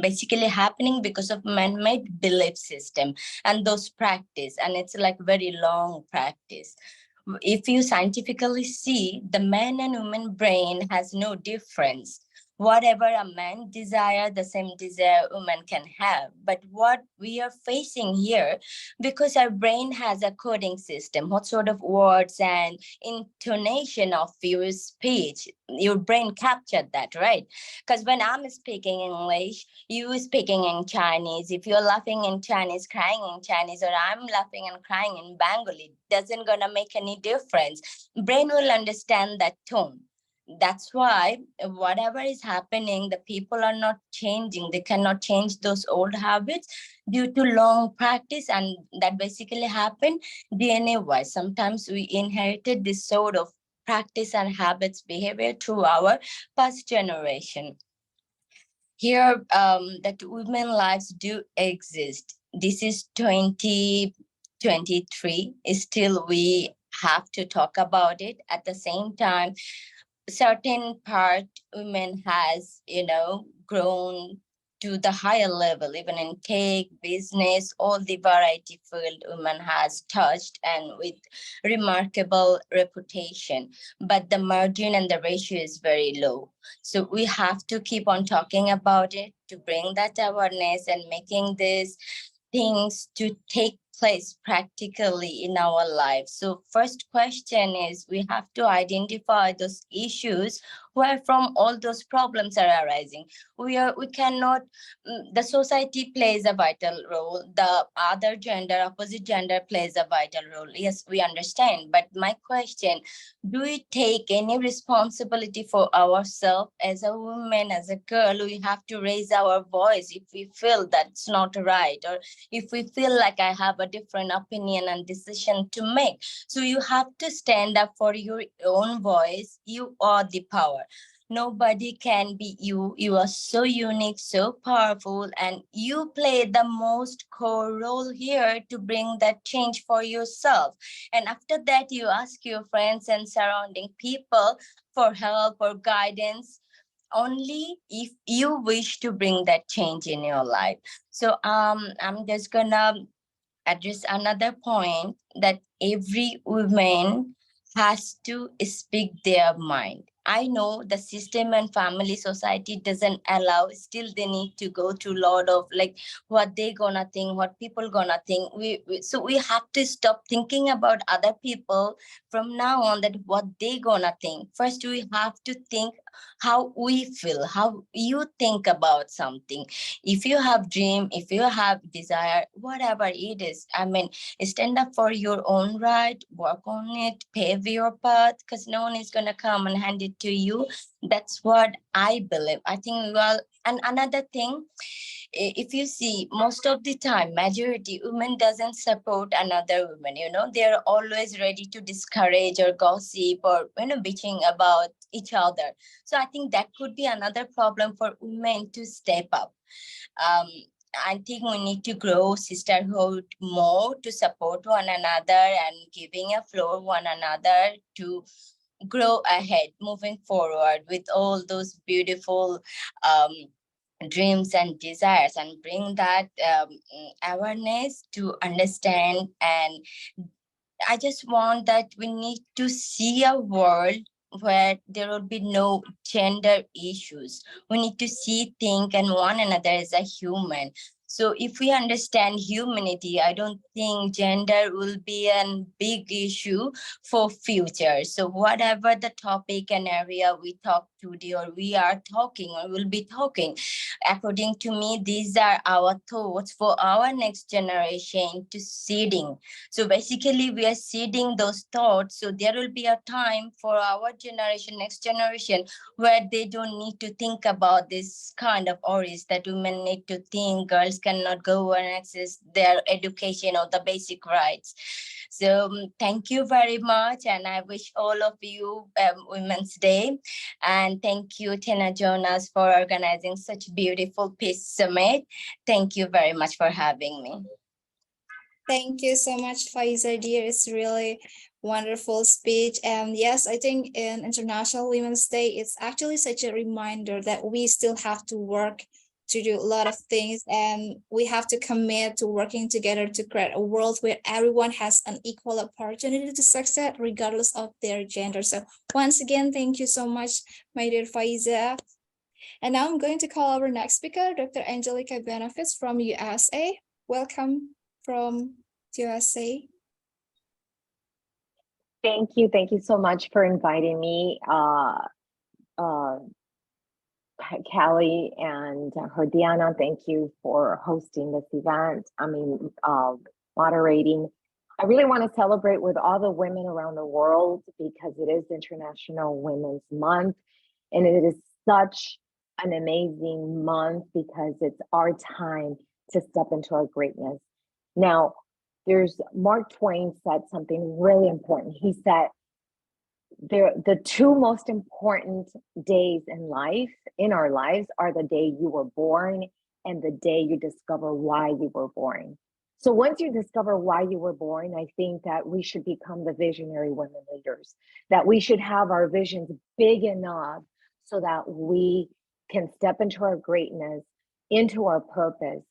basically happening because of man-made belief system and those practice, and it's like very long practice. If you scientifically see, the man and woman brain has no difference. Whatever a man desire, the same desire woman can have. But what we are facing here, because our brain has a coding system, what sort of words and intonation of your speech, your brain captured that, right? Because when I'm speaking English, you speaking in Chinese, if you're laughing in Chinese, crying in Chinese, or I'm laughing and crying in Bengali, doesn't gonna make any difference. Brain will understand that tone. That's why whatever is happening, the people are not changing. They cannot change those old habits due to long practice, and that basically happened DNA-wise. Sometimes we inherited this sort of practice and habits behavior through our past generation. here that women lives do exist. This is 2023. Still, we have to talk about it. At the same time, certain part women has, grown to the higher level, even in tech, business, all the variety field women has touched and with remarkable reputation. But the margin and the ratio is very low. So we have to keep on talking about it to bring that awareness and making these things to take place practically in our lives. So first question is we have to identify those issues where from all those problems are arising. We cannot, the society plays a vital role. The other gender, opposite gender plays a vital role. Yes, we understand. But my question, do we take any responsibility for ourselves as a woman, as a girl? We have to raise our voice if we feel that's not right, or if we feel like I have a different opinion and decision to make. So you have to stand up for your own voice. You are the power. Nobody can be you. You are so unique, so powerful, and you play the most core role here to bring that change for yourself. And after that, you ask your friends and surrounding people for help or guidance only if you wish to bring that change in your life. So I'm just gonna address another point that every woman has to speak their mind. I know the system and family society doesn't allow, still they need to go through a lot of like what they gonna think, what people gonna think. So we have to stop thinking about other people from now on, that what they gonna think. First, we have to think how we feel, how you think about something. If you have dream, if you have desire, whatever it is, I mean, stand up for your own right, work on it, pave your path, because no one is going to come and hand it to you. That's what I believe. I think, well, and another thing, if you see, most of the time, majority women doesn't support another woman, they're always ready to discourage or gossip or, bitching about each other. So I think that could be another problem for women to step up. I think we need to grow sisterhood more to support one another and giving a floor one another to grow ahead, moving forward with all those beautiful dreams and desires, and bring that awareness to understand. And I just want that we need to see a world where there will be no gender issues. We need to see, think, and one another as a human. So if we understand humanity, I don't think gender will be a big issue for future. So whatever the topic and area we talk today, or we are talking or will be talking, according to me, these are our thoughts for our next generation to seeding. So basically we are seeding those thoughts. So there will be a time for our generation, next generation, where they don't need to think about this kind of worries that women need to think, girls cannot go and access their education or the basic rights. So thank you very much. And I wish all of you Women's Day. And thank you, Tina Jonas, for organizing such beautiful Peace Summit. Thank you very much for having me. Thank you so much, Faiza dear. It's really wonderful speech. And yes, I think in International Women's Day, it's actually such a reminder that we still have to work to do a lot of things, and we have to commit to working together to create a world where everyone has an equal opportunity to succeed regardless of their gender. So once again, thank you so much, my dear Faiza. And now I'm going to call our next speaker, Dr. Angelica Benavides from USA. Welcome from USA. Thank you so much for inviting me, Callie and Herdiana. Thank you for hosting this event. Moderating. I really want to celebrate with all the women around the world because it is International Women's Month, and it is such an amazing month because it's our time to step into our greatness. Now, there's Mark Twain said something really important. He said, the two most important days in our lives are the day you were born and the day you discover why you were born. So once you discover why you were born, I think that we should become the visionary women leaders, that we should have our visions big enough so that we can step into our greatness, into our purpose.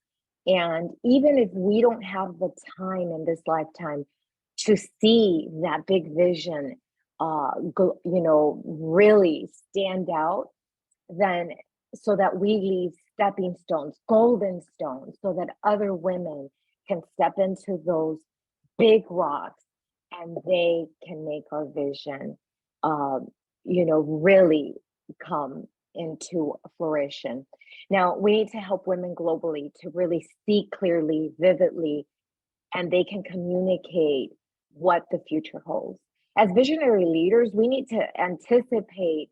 And even if we don't have the time in this lifetime to see that big vision, really stand out, then so that we leave stepping stones, golden stones, so that other women can step into those big rocks and they can make our vision, really come into fruition. Now, we need to help women globally to really see clearly, vividly, and they can communicate what the future holds. As visionary leaders, we need to anticipate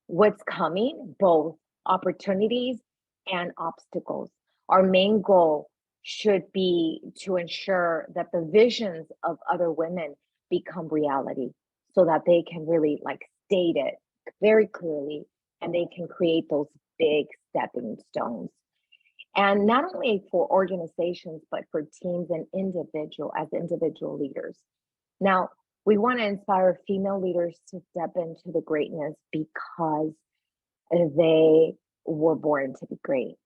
what's coming, both opportunities and obstacles. Our main goal should be to ensure that the visions of other women become reality so that they can really state it very clearly and they can create those big stepping stones. And not only for organizations, but for teams and as individual leaders. Now, we want to inspire female leaders to step into the greatness because they were born to be great.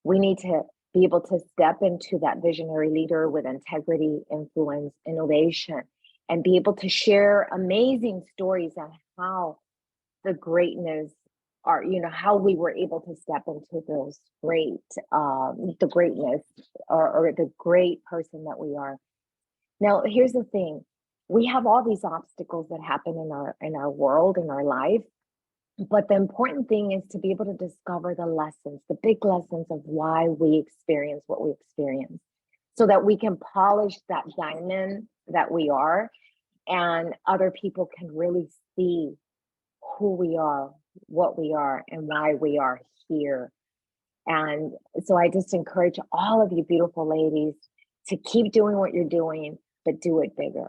We need to be able to step into that visionary leader with integrity, influence, innovation, and be able to share amazing stories on how the greatness are, how we were able to step into those the greatness or the great person that we are. Now, here's the thing. We have all these obstacles that happen in our world, in our life. But the important thing is to be able to discover the lessons, the big lessons of why we experience what we experience, so that we can polish that diamond that we are, and other people can really see who we are, what we are, and why we are here. And so I just encourage all of you beautiful ladies to keep doing what you're doing, but do it bigger.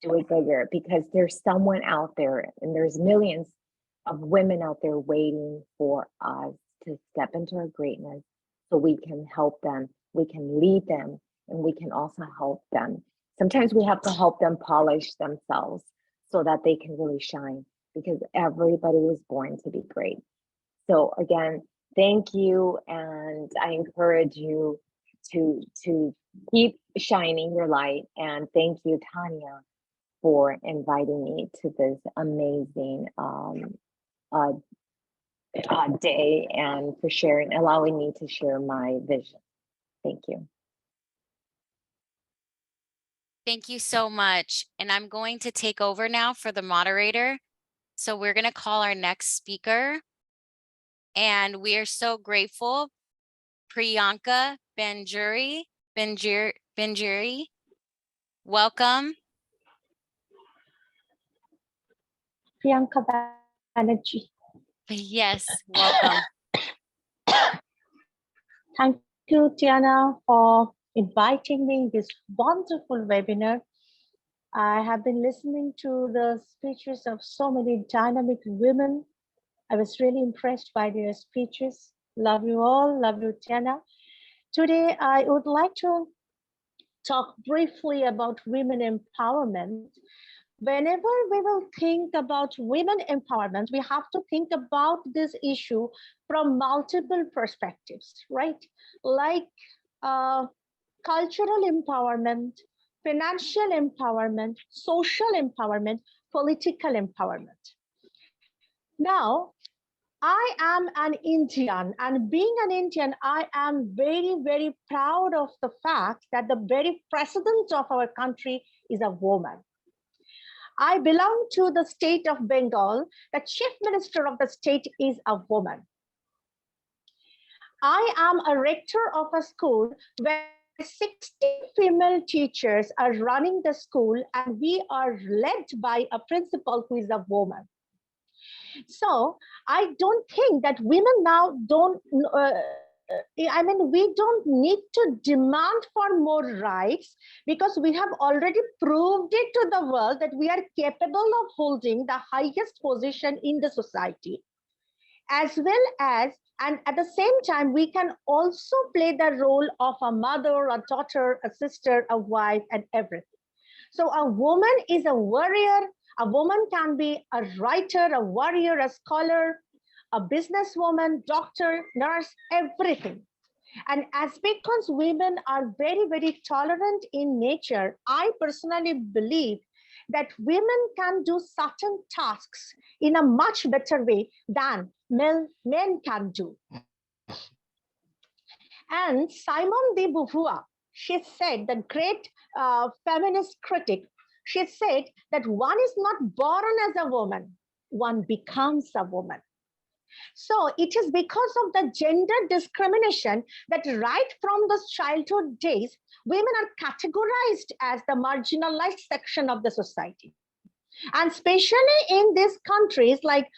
Do it bigger, because there's someone out there, and there's millions of women out there waiting for us to step into our greatness so we can help them, we can lead them, and we can also help them. Sometimes we have to help them polish themselves so that they can really shine, because everybody was born to be great. So again, thank you, and I encourage you to keep shining your light. And thank you, Tanya, for inviting me to this amazing day and for allowing me to share my vision. Thank you. Thank you so much. And I'm going to take over now for the moderator. So we're going to call our next speaker. And we are so grateful. Priyanka Benjuri. Welcome. Priyanka Banerjee. Yes, welcome. Thank you, Tiana, for inviting me this wonderful webinar. I have been listening to the speeches of so many dynamic women. I was really impressed by their speeches. Love you all. Love you, Tiana. Today, I would like to talk briefly about women empowerment. Whenever we will think about women empowerment, we have to think about this issue from multiple perspectives, right? Like cultural empowerment, financial empowerment, social empowerment, political empowerment. Now, I am an Indian, and being an Indian, I am very, very proud of the fact that the very president of our country is a woman. I belong to the state of Bengal. The chief minister of the state is a woman. I am a rector of a school where 60 female teachers are running the school, and we are led by a principal who is a woman. So I don't think that women now don't I mean, we don't need to demand for more rights because we have already proved it to the world that we are capable of holding the highest position in the society, as well as, and at the same time, we can also play the role of a mother, a daughter, a sister, a wife, and everything. So a woman is a warrior. A woman can be a writer, a warrior, a scholar, a businesswoman, doctor, nurse, everything. And as because women are very, very tolerant in nature, I personally believe that women can do certain tasks in a much better way than men can do. And Simone de Beauvoir, she said, the great feminist critic, she said that one is not born as a woman, one becomes a woman. So it is because of the gender discrimination that right from those childhood days, women are categorized as the marginalized section of the society. And especially in these countries like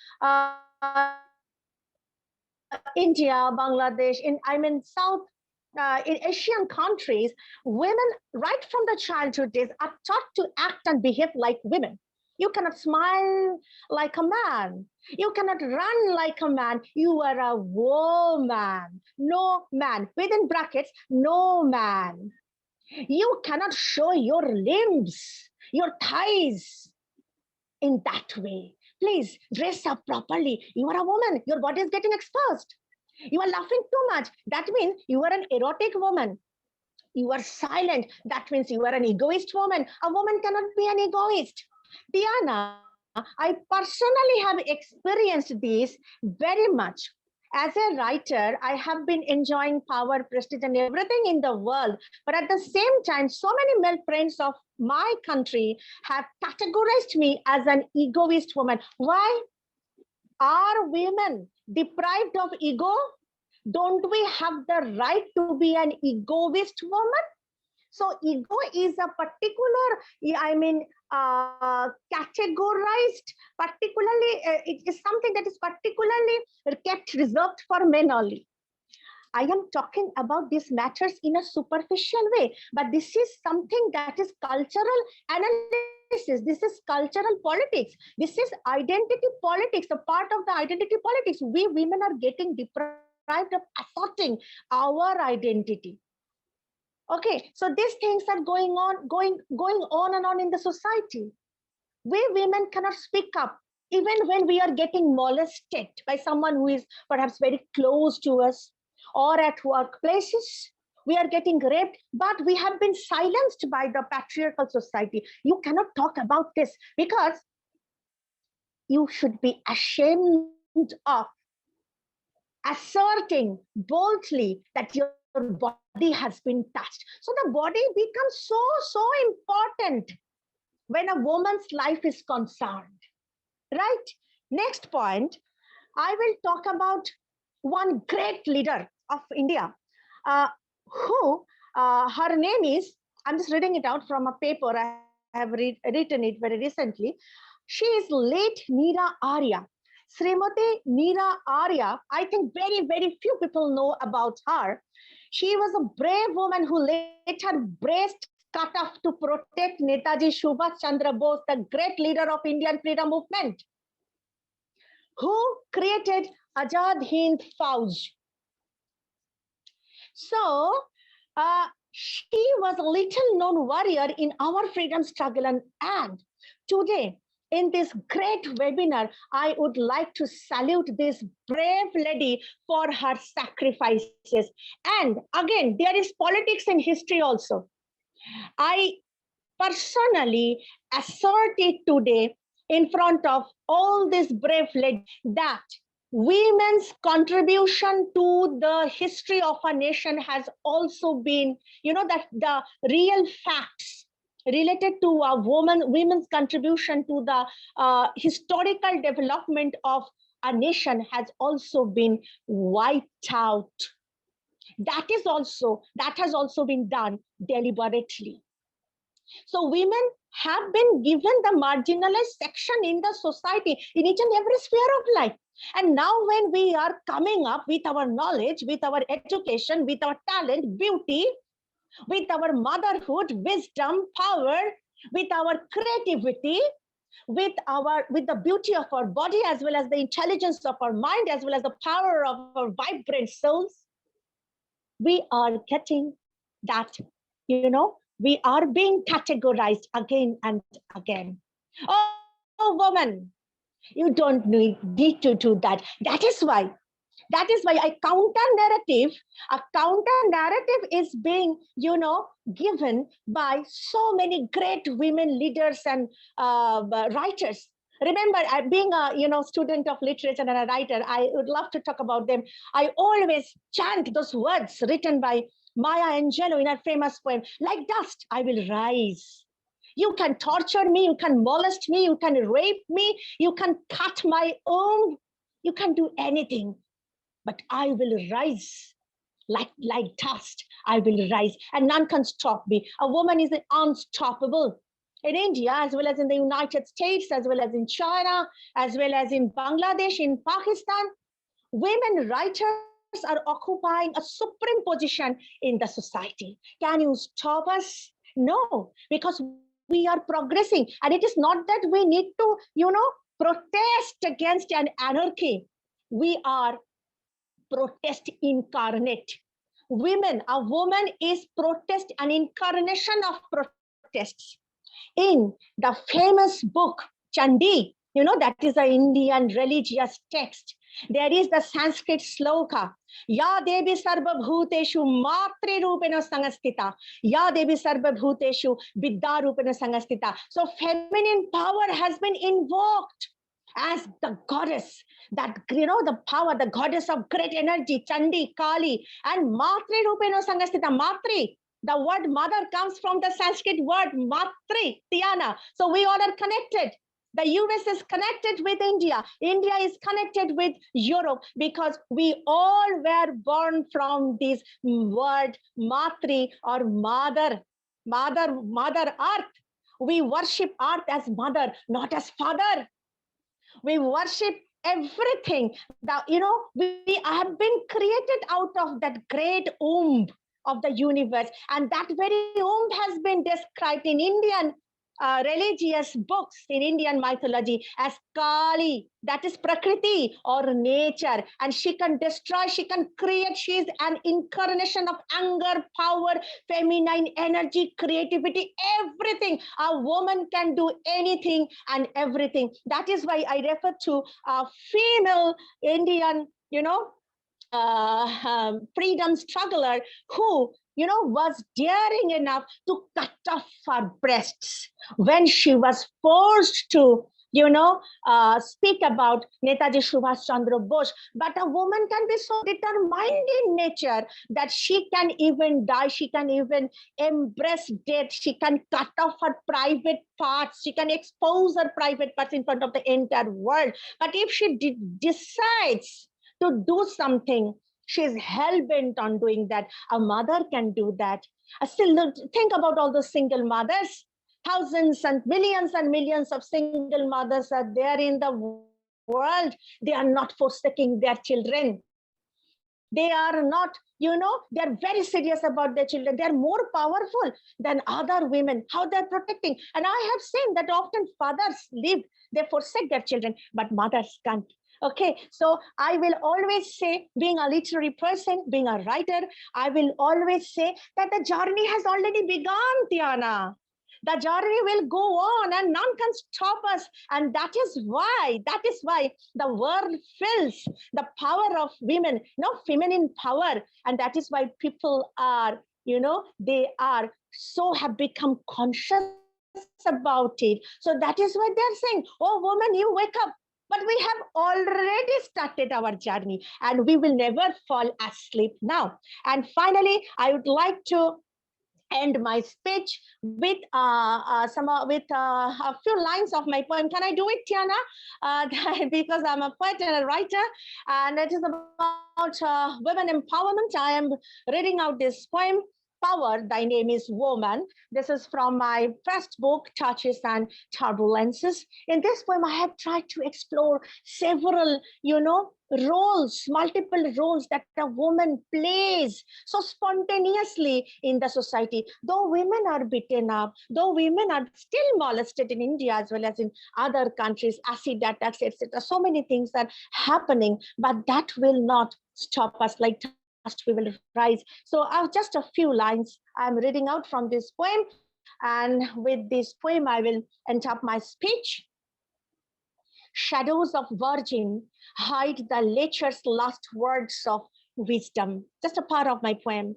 India, Bangladesh, South, in Asian countries, women right from the childhood days are taught to act and behave like women. You cannot smile like a man. You cannot run like a man. You are a woman. No man. Within brackets, no man. You cannot show your limbs, your thighs in that way. Please dress up properly. You are a woman. Your body is getting exposed. You are laughing too much. That means you are an erotic woman. You are silent. That means you are an egoist woman. A woman cannot be an egoist. Diana, I personally have experienced this very much. As a writer, I have been enjoying power, prestige, and everything in the world. But at the same time, so many male friends of my country have categorized me as an egoist woman. Why? Are women deprived of ego? Don't we have the right to be an egoist woman? So ego is a particular, categorized, particularly, it is something that is particularly kept reserved for men only. I am talking about these matters in a superficial way, but this is something that is cultural analysis. This is cultural politics. This is identity politics, a part of the identity politics. We women are getting deprived of asserting our identity. Okay, so these things are going on and on in the society. We women cannot speak up, even when we are getting molested by someone who is perhaps very close to us, or at workplaces, we are getting raped, but we have been silenced by the patriarchal society. You cannot talk about this because you should be ashamed of asserting boldly that your body has been touched. So the body becomes so important when a woman's life is concerned, right? Next point, I will talk about one great leader of India, who her name is, I'm just reading it out from a paper, I have written it very recently. She is late Neera Arya. Srimati Neera Arya, I think very, very few people know about her. She was a brave woman who let her breast cut off to protect Netaji Subhash Chandra Bose, the great leader of Indian freedom movement, who created Azad Hind Fauj. So she was a little known warrior in our freedom struggle, and today in this great webinar, I would like to salute this brave lady for her sacrifices. And again, there is politics in history also. I personally assert it today in front of all these brave ladies that women's contribution to the history of a nation has also been, that the real facts related to a women's contribution to the historical development of a nation has also been wiped out. That has also been done deliberately. So women have been given the marginalized section in the society, in each and every sphere of life. And now when we are coming up with our knowledge, with our education, with our talent, beauty, with our motherhood, wisdom, power, with our creativity, with the beauty of our body, as well as the intelligence of our mind, as well as the power of our vibrant souls, we are getting that, we are being categorized again and again. Oh, woman, you don't need to do that. That is why a counter narrative is being, given by so many great women leaders and writers. Remember, being a student of literature and a writer, I would love to talk about them. I always chant those words written by Maya Angelou in her famous poem, "Like dust, I will rise." You can torture me, you can molest me, you can rape me, you can cut my womb, you can do anything, but I will rise. Like dust, I will rise, and none can stop me. A woman is unstoppable. In India, as well as in the United States, as well as in China, as well as in Bangladesh, in Pakistan, women writers are occupying a supreme position in the society. Can you stop us? No, because we are progressing. And it is not that we need to, protest against an anarchy. We are protest incarnate. A woman is protest, an incarnation of protests. In the famous book, Chandi, that is an Indian religious text. There is the Sanskrit sloka, Ya Devi Sarva Bhuteshu Matri Rupena Sangastita, Ya Devi Sarva Bhuteshu Vidya Rupena Sangastita. So feminine power has been invoked as the goddess, that, the power, the goddess of great energy, Chandi, Kali, and Matri Rupena Sangastita. Matri, the word mother comes from the Sanskrit word Matri, Tiana. So we all are connected. The US is connected with India. India is connected with Europe, because we all were born from this word Matri, or mother earth. We worship earth as mother, not as father. We worship everything that, we have been created out of that great womb of the universe. And that very womb has been described in Indian religious books, in Indian mythology, as Kali, that is Prakriti or nature. And she can destroy, she can create. She is an incarnation of anger, power, feminine energy, creativity, everything. A woman can do anything and everything. That is why I refer to a female Indian, freedom struggler who, was daring enough to cut off her breasts when she was forced to, speak about Netaji Subhash Chandra Bose. But a woman can be so determined in nature that she can even die, she can even embrace death, she can cut off her private parts, she can expose her private parts in front of the entire world. But if she decides to do something, she's hell-bent on doing that. A mother can do that. Still, think about all those single mothers. Thousands and millions of single mothers are there in the world. They are not forsaking their children. They are not, they're very serious about their children. They're more powerful than other women, how they're protecting. And I have seen that often fathers leave, they forsake their children, but mothers can't. Okay, so I will always say, being a literary person, being a writer, I will always say that the journey has already begun, Tiana. The journey will go on and none can stop us. And that is why the world feels the power of women, feminine power. And that is why people are, they are have become conscious about it. So that is why they're saying, oh, woman, you wake up. But we have already started our journey and we will never fall asleep now. And finally, I would like to end my speech with a few lines of my poem. Can I do it, Tiana? Because I'm a poet and a writer, and it is about women empowerment. I am reading out this poem. Power, Thy Name is Woman. This is from my first book, Touches and Turbulences. In this poem, I have tried to explore several, roles, multiple roles that a woman plays so spontaneously in the society. Though women are beaten up, though women are still molested in India as well as in other countries, acid attacks, etc. So many things are happening, but that will not stop us. Like we will rise. So just a few lines I'm reading out from this poem. And with this poem, I will end up my speech. Shadows of virgin hide the lecher's last words of wisdom. Just a part of my poem.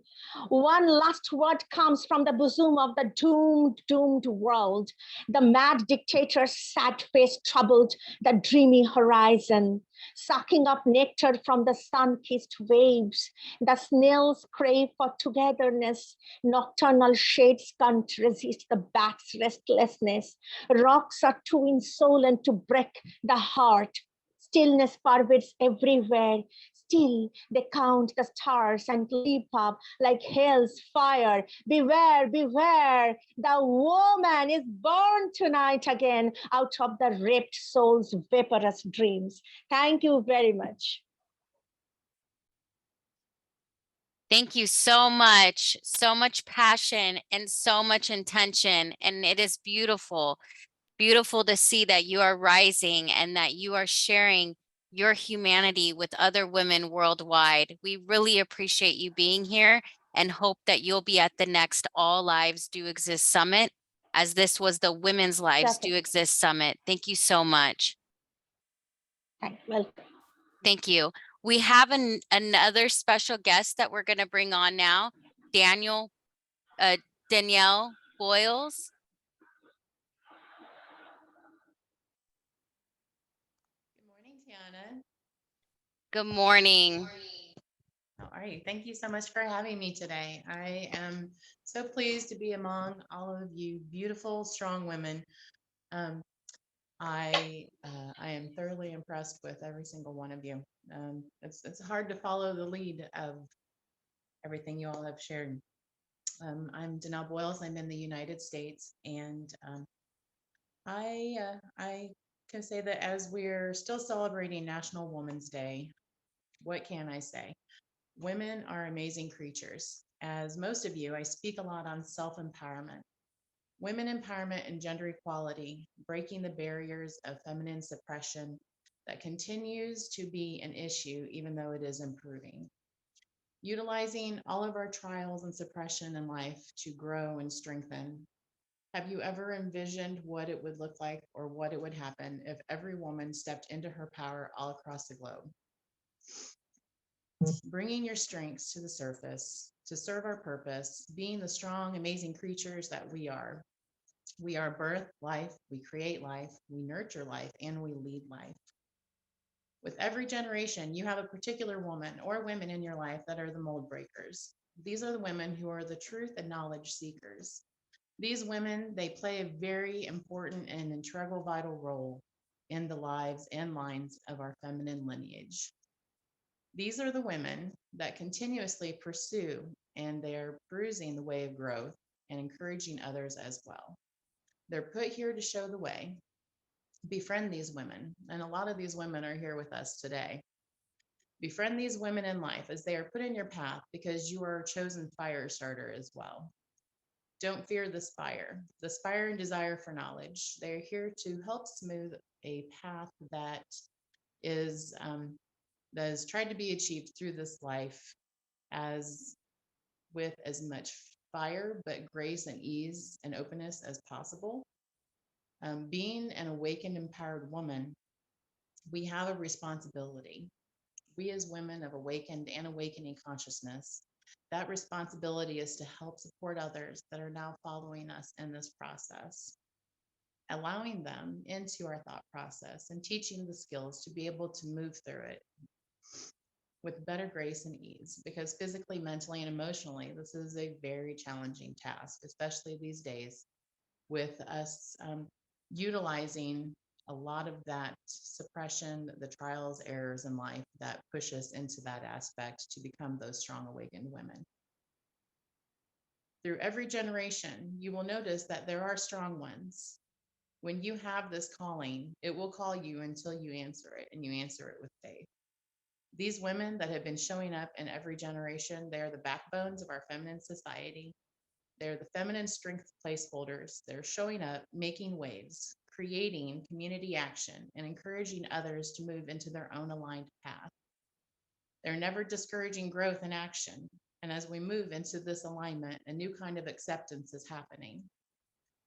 One last word comes from the bosom of the doomed world. The mad dictator's sad face troubled the dreamy horizon, sucking up nectar from the sun-kissed waves. The snails crave for togetherness. Nocturnal shades can't resist the bat's restlessness. Rocks are too insolent to break the heart. Stillness pervades everywhere. Still, they count the stars and leap up like hell's fire. Beware, beware, the woman is born tonight again out of the raped soul's vaporous dreams. Thank you very much. Thank you so much passion and so much intention. And it is beautiful to see that you are rising and that you are sharing your humanity with other women worldwide. We really appreciate you being here and hope that you'll be at the next All Lives Do Exist Summit, as this was the Women's Lives Do Exist Summit. Thank you so much. Welcome. Thank you. We have another special guest that we're going to bring on now, Danielle Boyles. Tiana. Good morning. All right. Thank you so much for having me today. I am so pleased to be among all of you beautiful, strong women. I am thoroughly impressed with every single one of you. It's hard to follow the lead of everything you all have shared. I'm Danielle Boyles. I'm in the United States, and I can say that as we're still celebrating National Women's Day, what can I say? Women are amazing creatures. As most of you, I speak a lot on self-empowerment. Women empowerment and gender equality, breaking the barriers of feminine suppression that continues to be an issue even though it is improving. Utilizing all of our trials and suppression in life to grow and strengthen. Have you ever envisioned what it would look like or what it would happen if every woman stepped into her power all across the globe? Bringing your strengths to the surface to serve our purpose, being the strong, amazing creatures that we are. We are birth, life, we create life, we nurture life, and we lead life. With every generation, you have a particular woman or women in your life that are the mold breakers. These are the women who are the truth and knowledge seekers. These women, they play a very important and integral vital role in the lives and lines of our feminine lineage. These are the women that continuously pursue, and they're bruising the way of growth and encouraging others as well. They're put here to show the way. Befriend these women, and a lot of these women are here with us today. Befriend these women in life as they are put in your path because you are a chosen fire starter as well. Don't fear this fire and desire for knowledge. They're here to help smooth a path that is tried to be achieved through this life as with as much fire, but grace and ease and openness as possible. Being an awakened, empowered woman, we have a responsibility. We as women of awakened and awakening consciousness, that responsibility is to help support others that are now following us in this process, allowing them into our thought process and teaching the skills to be able to move through it with better grace and ease, because physically, mentally, and emotionally, this is a very challenging task, especially these days with us utilizing a lot of that suppression, the trials, errors in life that push us into that aspect to become those strong awakened women. Through every generation, you will notice that there are strong ones. When you have this calling, it will call you until you answer it, and you answer it with faith. These women that have been showing up in every generation, they are the backbones of our feminine society. They're the feminine strength placeholders. They're showing up, making waves, creating community action, and encouraging others to move into their own aligned path. They're never discouraging growth and action. And as we move into this alignment, a new kind of acceptance is happening,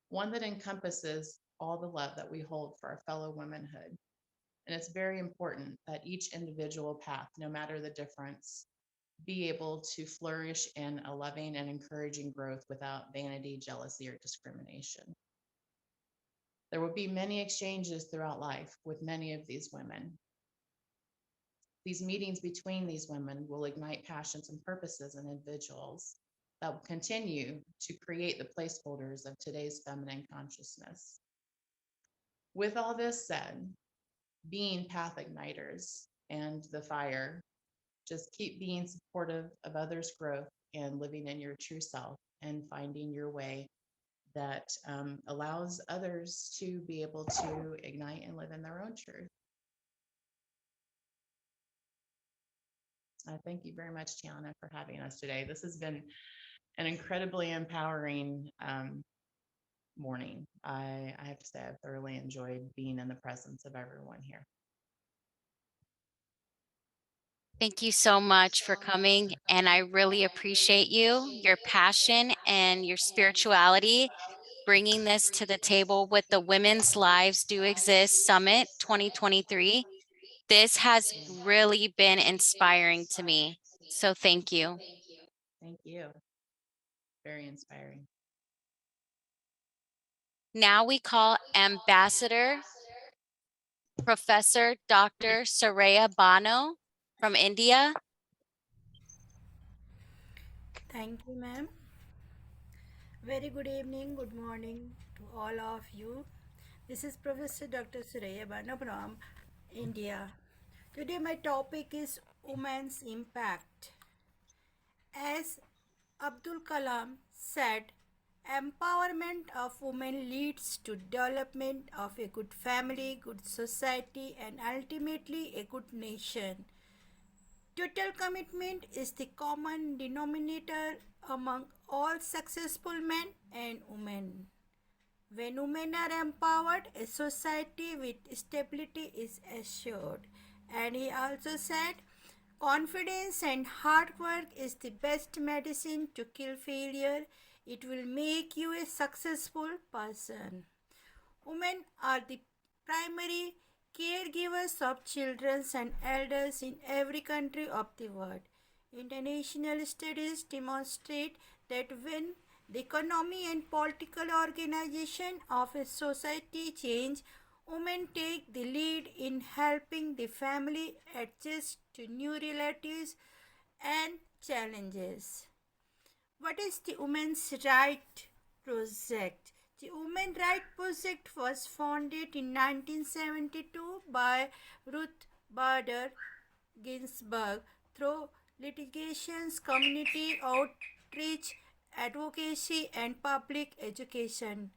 one that encompasses all the love that we hold for our fellow womanhood. And it's very important that each individual path, no matter the difference, be able to flourish in a loving and encouraging growth without vanity, jealousy, or discrimination. There will be many exchanges throughout life with many of these women. These meetings between these women will ignite passions and purposes in individuals that will continue to create the placeholders of today's feminine consciousness. With all this said, being path igniters and the fire, just keep being supportive of others' growth and living in your true self and finding your way that allows others to be able to ignite and live in their own truth. Thank you very much, Tiana, for having us today. This has been an incredibly empowering morning. I have to say I've thoroughly enjoyed being in the presence of everyone here. Thank you so much for coming, and I really appreciate you, your passion, and your spirituality, bringing this to the table with the Women's Lives Do Exist Summit 2023. This has really been inspiring to me, so thank you. Thank you. Very inspiring. Now we call Ambassador Professor Dr. Saraya Bano from India. Thank you, ma'am. Very good evening, good morning to all of you. This is Professor Dr. Suraya Bana from India. Today my topic is women's impact. As Abdul Kalam said, empowerment of women leads to development of a good family, good society, and ultimately a good nation. Total commitment is the common denominator among all successful men and women. When women are empowered, a society with stability is assured. And he also said, confidence and hard work is the best medicine to kill failure. It will make you a successful person. Women are the primary caregivers of children and elders in every country of the world. International studies demonstrate that when the economy and political organization of a society change, women take the lead in helping the family adjust to new realities and challenges. What is the Women's Right Project? The Women's Right Project was founded in 1972 by Ruth Bader Ginsburg through litigations, community outreach, advocacy, and public education.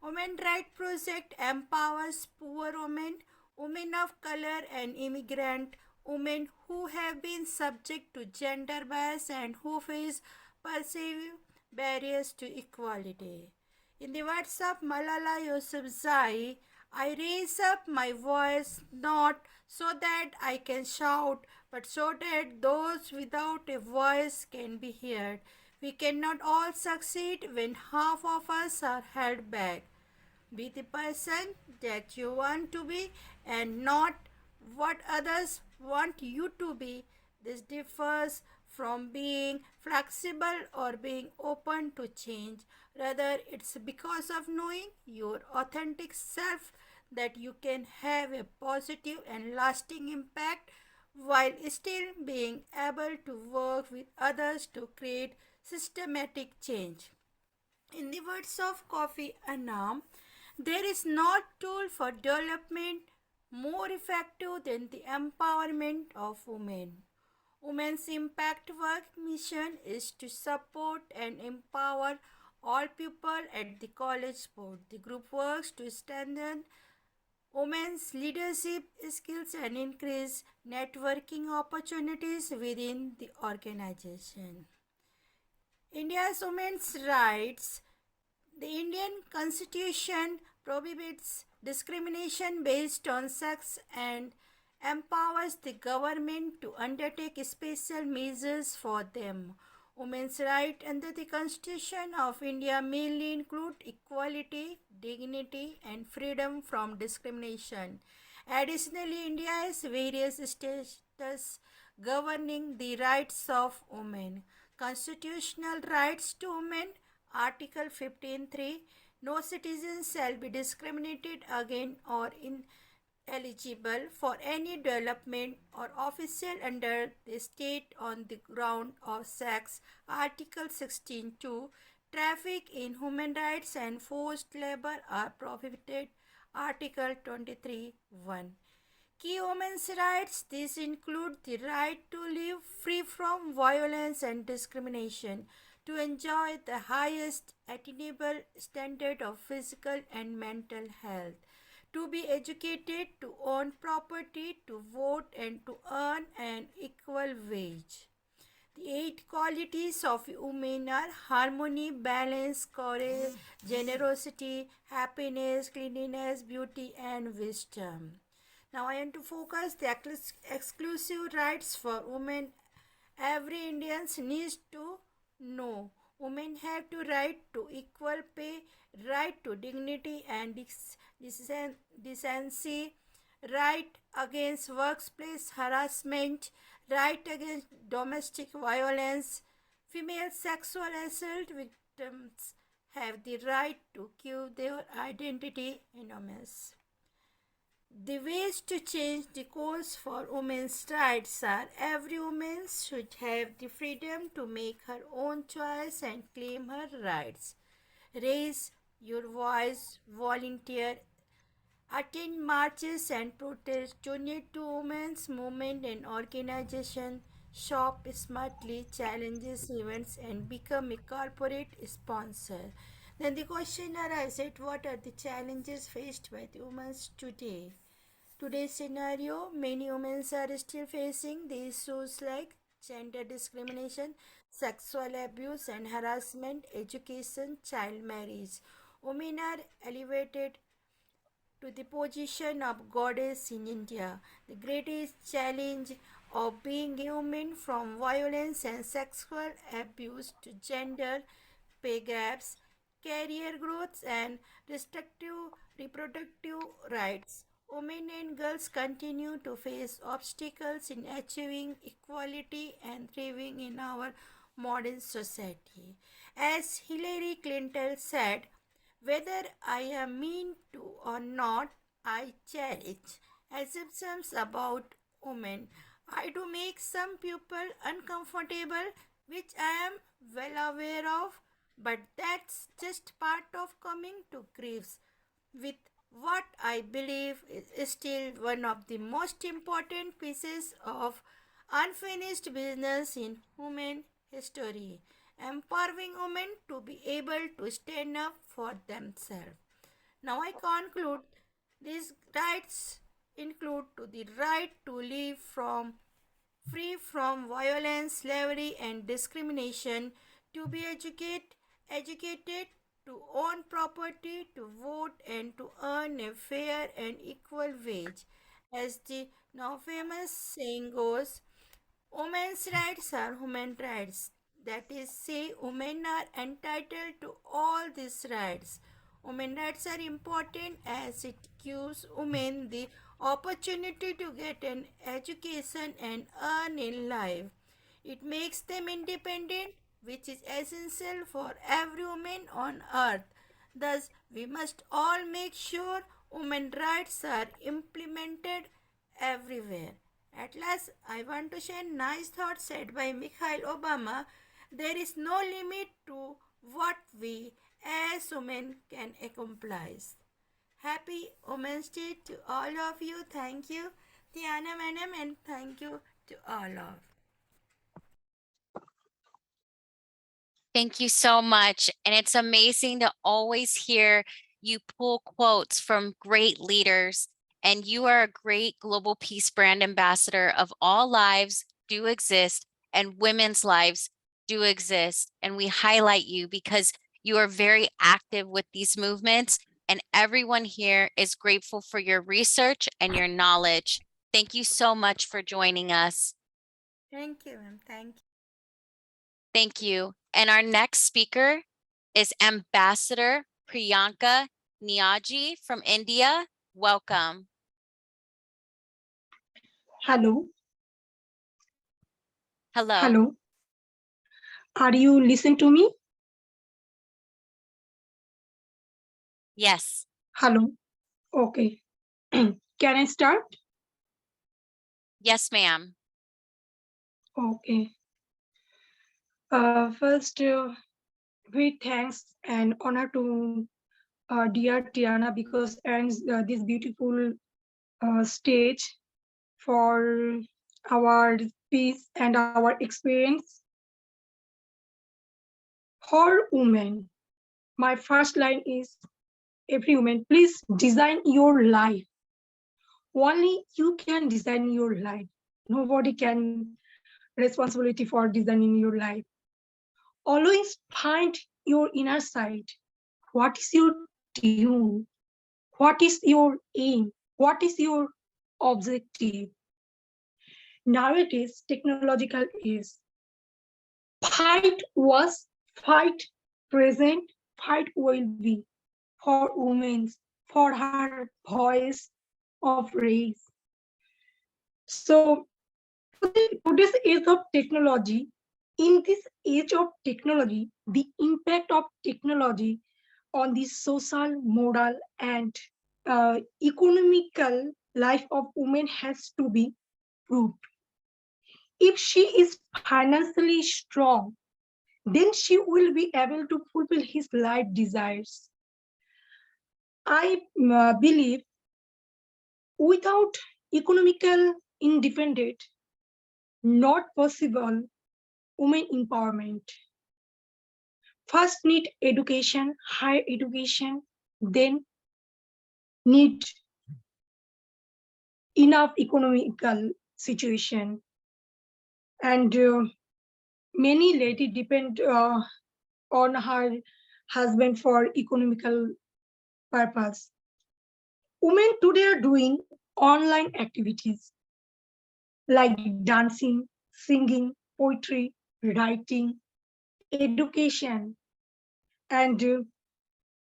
Women's Right Project empowers poor women, women of color, and immigrant women who have been subject to gender bias and who face perceived barriers to equality. In the words of Malala Yousafzai, I raise up my voice not so that I can shout, but so that those without a voice can be heard. We cannot all succeed when half of us are held back. Be the person that you want to be and not what others want you to be. This differs from being flexible or being open to change. Rather, it's because of knowing your authentic self that you can have a positive and lasting impact while still being able to work with others to create systematic change. In the words of Kofi Annan, there is no tool for development more effective than the empowerment of women. Women's Impact Work mission is to support and empower all people at the college board. The group works to strengthen women's leadership skills and increase networking opportunities within the organization. India's women's rights. The Indian Constitution prohibits discrimination based on sex and empowers the government to undertake special measures for them. Women's rights under the Constitution of India mainly include equality, dignity, and freedom from discrimination. Additionally, India has various statutes governing the rights of women. Constitutional rights to women, Article 15.3, no citizen shall be discriminated against or ineligible for any development or official under the state on the ground of sex. Article 16.2, traffic in human rights and forced labor are prohibited. Article 23.1. Key women's rights. These include the right to live free from violence and discrimination, to enjoy the highest attainable standard of physical and mental health, to be educated, to own property, to vote, and to earn an equal wage. The 8 qualities of women are harmony, balance, courage, generosity, happiness, cleanliness, beauty, and wisdom. Now I want to focus the exclusive rights for women. Every Indian needs to know. Women have to right to equal pay, right to dignity and decency, right against workplace harassment, right against domestic violence. Female sexual assault victims have the right to keep their identity anonymous. The ways to change the course for women's rights are: every woman should have the freedom to make her own choice and claim her rights. Raise your voice, volunteer, attend marches and protests, donate to women's movement and organization, shop smartly, challenges events, and become a corporate sponsor. Then the question arises, what are the challenges faced by the women today? Today's scenario, many women are still facing the issues like gender discrimination, sexual abuse and harassment, education, child marriage. Women are elevated to the position of goddess in India. The greatest challenge of being a woman, from violence and sexual abuse to gender pay gaps, career growth and reproductive rights. Women and girls continue to face obstacles in achieving equality and thriving in our modern society. As Hillary Clinton said, whether I am mean to or not, I challenge assumptions about women. I do make some people uncomfortable, which I am well aware of, but that's just part of coming to grips with what I believe is still one of the most important pieces of unfinished business in human history: empowering women to be able to stand up for themselves. Now I conclude, these rights include to the right to live free from violence, slavery and discrimination, to be educated, to own property, to vote, and to earn a fair and equal wage. As the now famous saying goes, women's rights are human rights. That is, say, women are entitled to all these rights. Women rights are important as it gives women the opportunity to get an education and earn in life. It makes them independent, which is essential for every woman on earth. Thus, we must all make sure women's rights are implemented everywhere. At last, I want to share nice thoughts said by Mikhail Obama. There is no limit to what we as women can accomplish. Happy Women's Day to all of you. Thank you, Tiana Madam, and thank you to all of. Thank you so much. And it's amazing to always hear you pull quotes from great leaders. And you are a great global peace brand ambassador of all lives do exist and women's lives do exist. And we highlight you because you are very active with these movements. And everyone here is grateful for your research and your knowledge. Thank you so much for joining us. Thank you, ma'am. Thank you. Thank you. And our next speaker is Ambassador Priyanka Niaji from India. Welcome. Hello. Hello. Hello. Are you listening to me? Yes. Hello. Okay. Can I start? Yes, ma'am. Okay. First, great thanks and honor to dear Tiana because ends this beautiful stage for our peace and our experience. For women, my first line is every woman, please design your life. Only you can design your life. Nobody can responsibility for designing your life. Always find your inner side. What is your tune? What is your aim? What is your objective? Nowadays, technological is fight was, fight present, fight will be for women, for her voice of race. So today's age of technology, in this age of technology, the impact of technology on the social, moral, and economical life of women has to be proved. If she is financially strong, then she will be able to fulfill his life desires. I believe without economical independence, not possible women empowerment. First need education, higher education, then need enough economical situation. And many ladies depend on her husband for economical purpose. Women today are doing online activities like dancing, singing, poetry, writing, education. And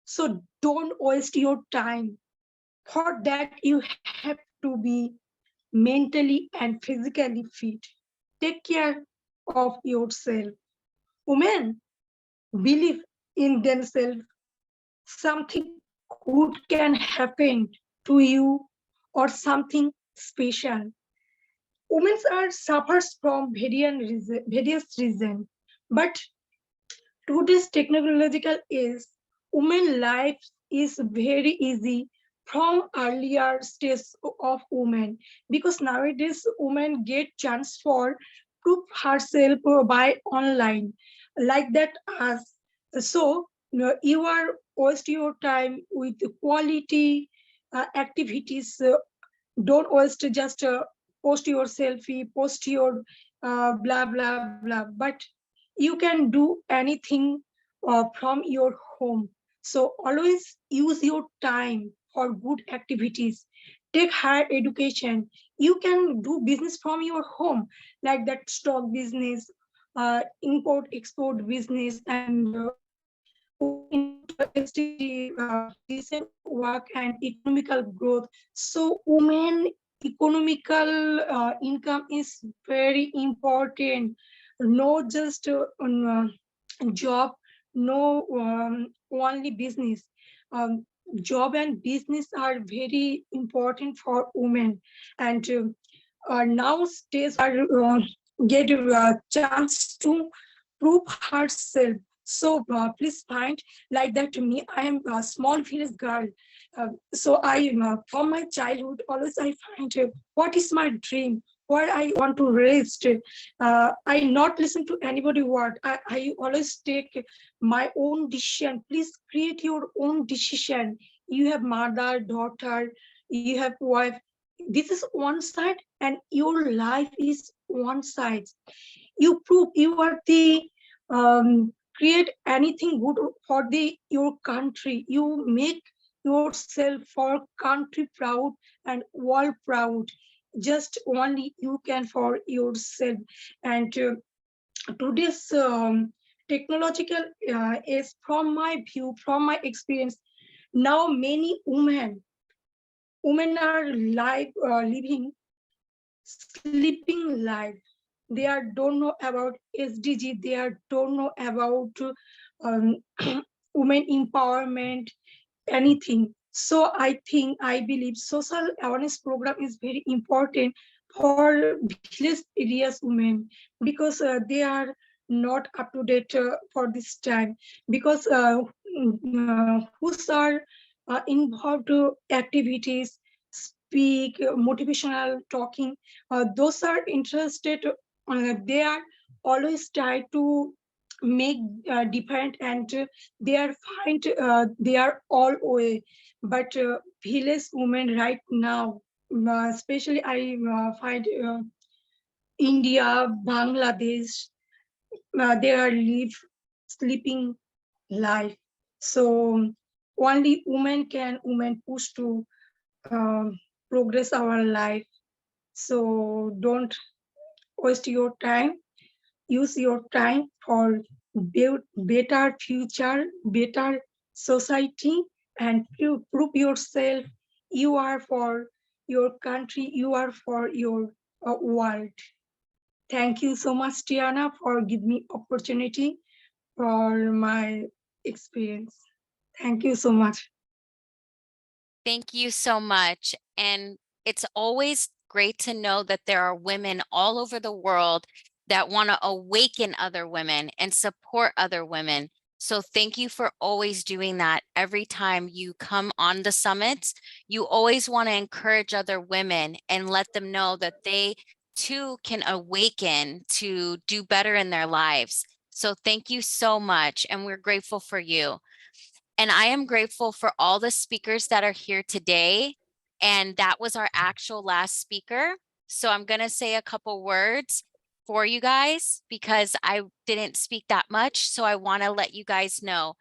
so don't waste your time. For that, you have to be mentally and physically fit. Take care of yourself. Women believe in themselves. Something good can happen to you or something special. Women are suffers from various reasons, but today's technological is women life is very easy from earlier stage of women because nowadays women get chance for prove herself by online like that as so you are waste your time with quality activities. Don't waste just post your selfie, post your blah blah blah, but you can do anything from your home. So always use your time for good activities. Take higher education. You can do business from your home, like that stock business, import export business, and decent work and economical growth. So women economical income is very important. No just job, no only business. Job and business are very important for women, and now states are get a chance to prove herself. So please find like that to me. I am a small village girl. So I, from my childhood, always I find what is my dream? what I want to raise. I not listen to anybody word. I always take my own decision. Please create your own decision. You have mother, daughter, you have wife. This is one side, and your life is one side. You prove you are the create anything good for the your country. You make yourself for country proud and world proud. Just only you can for yourself. And today's technological is, from my view, from my experience, now many women are living sleeping life. They are don't know about SDG. They are don't know about um, women empowerment, anything. So I believe social awareness program is very important for village areas women, because they are not up to date for this time, because who are involved activities, speak, motivational talking, those are interested, they are always try to make different, and they are find they are all way. But village women right now, especially I find India, Bangladesh, they are live sleeping life. So only women push to progress our life. So don't waste your time. Use your time for build better future, better society, and prove yourself. You are for your country. You are for your world. Thank you so much, Tiana, for giving me opportunity for my experience. Thank you so much. Thank you so much. And it's always great to know that there are women all over the world that want to awaken other women and support other women. So thank you for always doing that. Every time you come on the summits, you always want to encourage other women and let them know that they too can awaken to do better in their lives. So thank you so much. And we're grateful for you. And I am grateful for all the speakers that are here today. And that was our actual last speaker. So I'm going to say a couple words for you guys because I didn't speak that much. So I want to let you guys know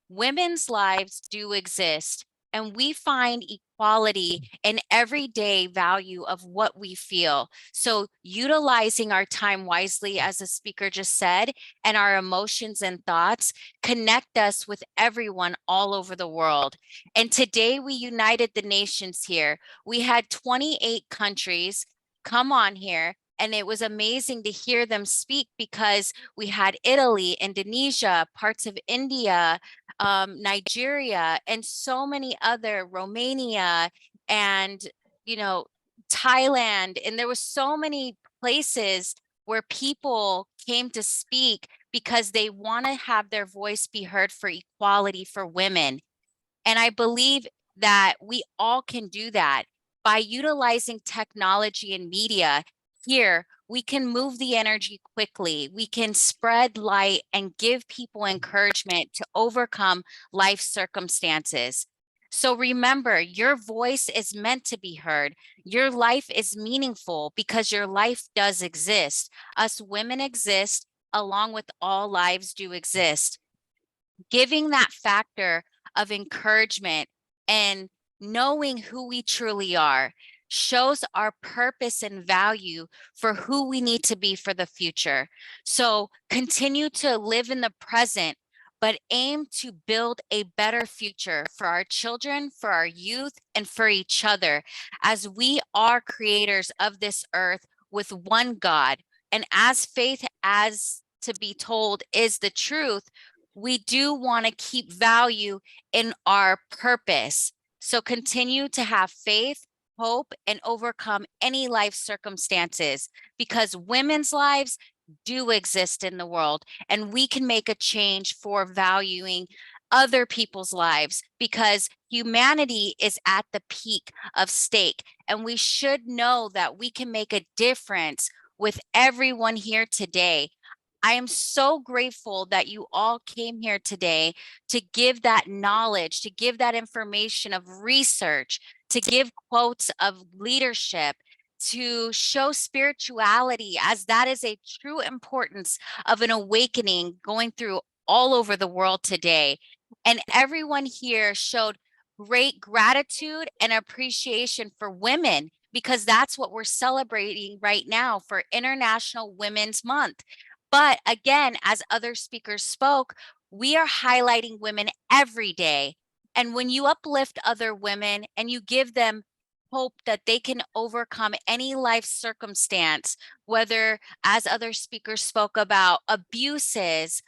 women's lives do exist, and we find equality in everyday value of what we feel. So utilizing our time wisely, as the speaker just said, and our emotions and thoughts connect us with everyone all over the world. And today we united the nations here. We had 28 countries come on here, and it was amazing to hear them speak because we had Italy, Indonesia, parts of India, Nigeria, and so many other, Romania, and, you know, Thailand. And there were so many places where people came to speak because they want to have their voice be heard for equality for women. And I believe that we all can do that by utilizing technology and media. Here, we can move the energy quickly. We can spread light and give people encouragement to overcome life circumstances. So remember, your voice is meant to be heard. Your life is meaningful because your life does exist. Us women exist along with all lives do exist. Giving that factor of encouragement and knowing who we truly are shows our purpose and value for who we need to be for the future. So continue to live in the present, but aim to build a better future for our children, for our youth, and for each other, as we are creators of this earth with one God. And as faith, as to be told, is the truth, we do want to keep value in our purpose. So continue to have faith, hope, and overcome any life circumstances, because women's lives do exist in the world, and we can make a change for valuing other people's lives, because humanity is at the peak of stake. And we should know that we can make a difference with everyone here today. I am so grateful that you all came here today to give that knowledge, to give that information of research, to give quotes of leadership, to show spirituality, as that is a true importance of an awakening going through all over the world today. And everyone here showed great gratitude and appreciation for women, because that's what we're celebrating right now for International Women's Month. But again, as other speakers spoke, we are highlighting women every day. And when you uplift other women and you give them hope that they can overcome any life circumstance, whether, as other speakers spoke about, abuses,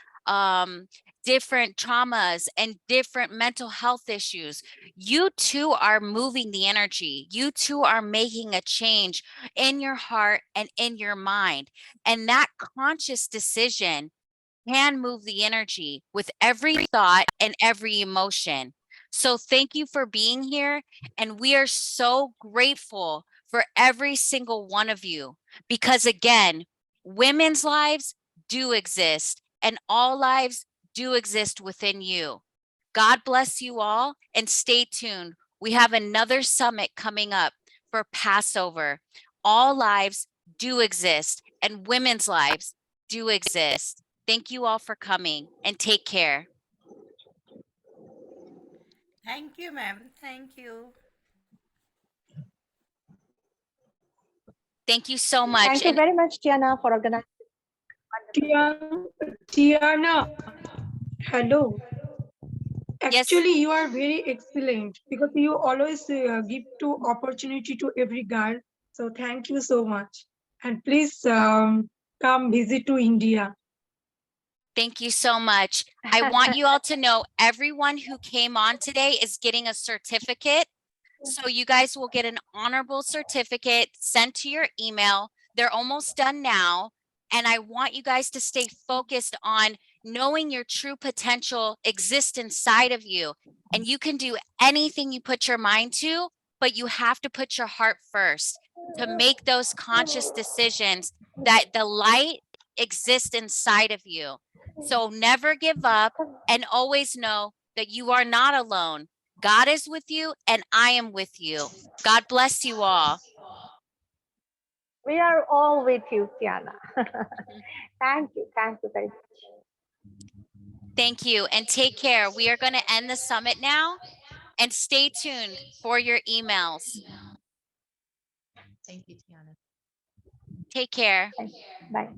different traumas and different mental health issues, you too are moving the energy. You too are making a change in your heart and in your mind. And that conscious decision can move the energy with every thought and every emotion. So thank you for being here. And we are so grateful for every single one of you, because again, women's lives do exist and all lives do exist within you. God bless you all, and stay tuned. We have another summit coming up for Passover. All lives do exist and women's lives do exist. Thank you all for coming, and take care. Thank you, ma'am. Thank you. Thank you so much. Thank you And very much, Tiana, for organizing. Tiana, hello. Yes. Actually, you are very excellent because you always give to opportunity to every girl. So thank you so much. And please come visit to India. Thank you so much. I want you all to know everyone who came on today is getting a certificate. So you guys will get an honorable certificate sent to your email. They're almost done now. And I want you guys to stay focused on knowing your true potential exists inside of you. And you can do anything you put your mind to, but you have to put your heart first to make those conscious decisions that the light exists inside of you. So never give up, and always know that you are not alone. God is with you and I am with you. God bless you all. We are all with you, Tiana. Thank you. Thank you very much. Thank you, and take care. We are going to end the summit now, and stay tuned for your emails. Thank you, Tiana. Take care. Bye.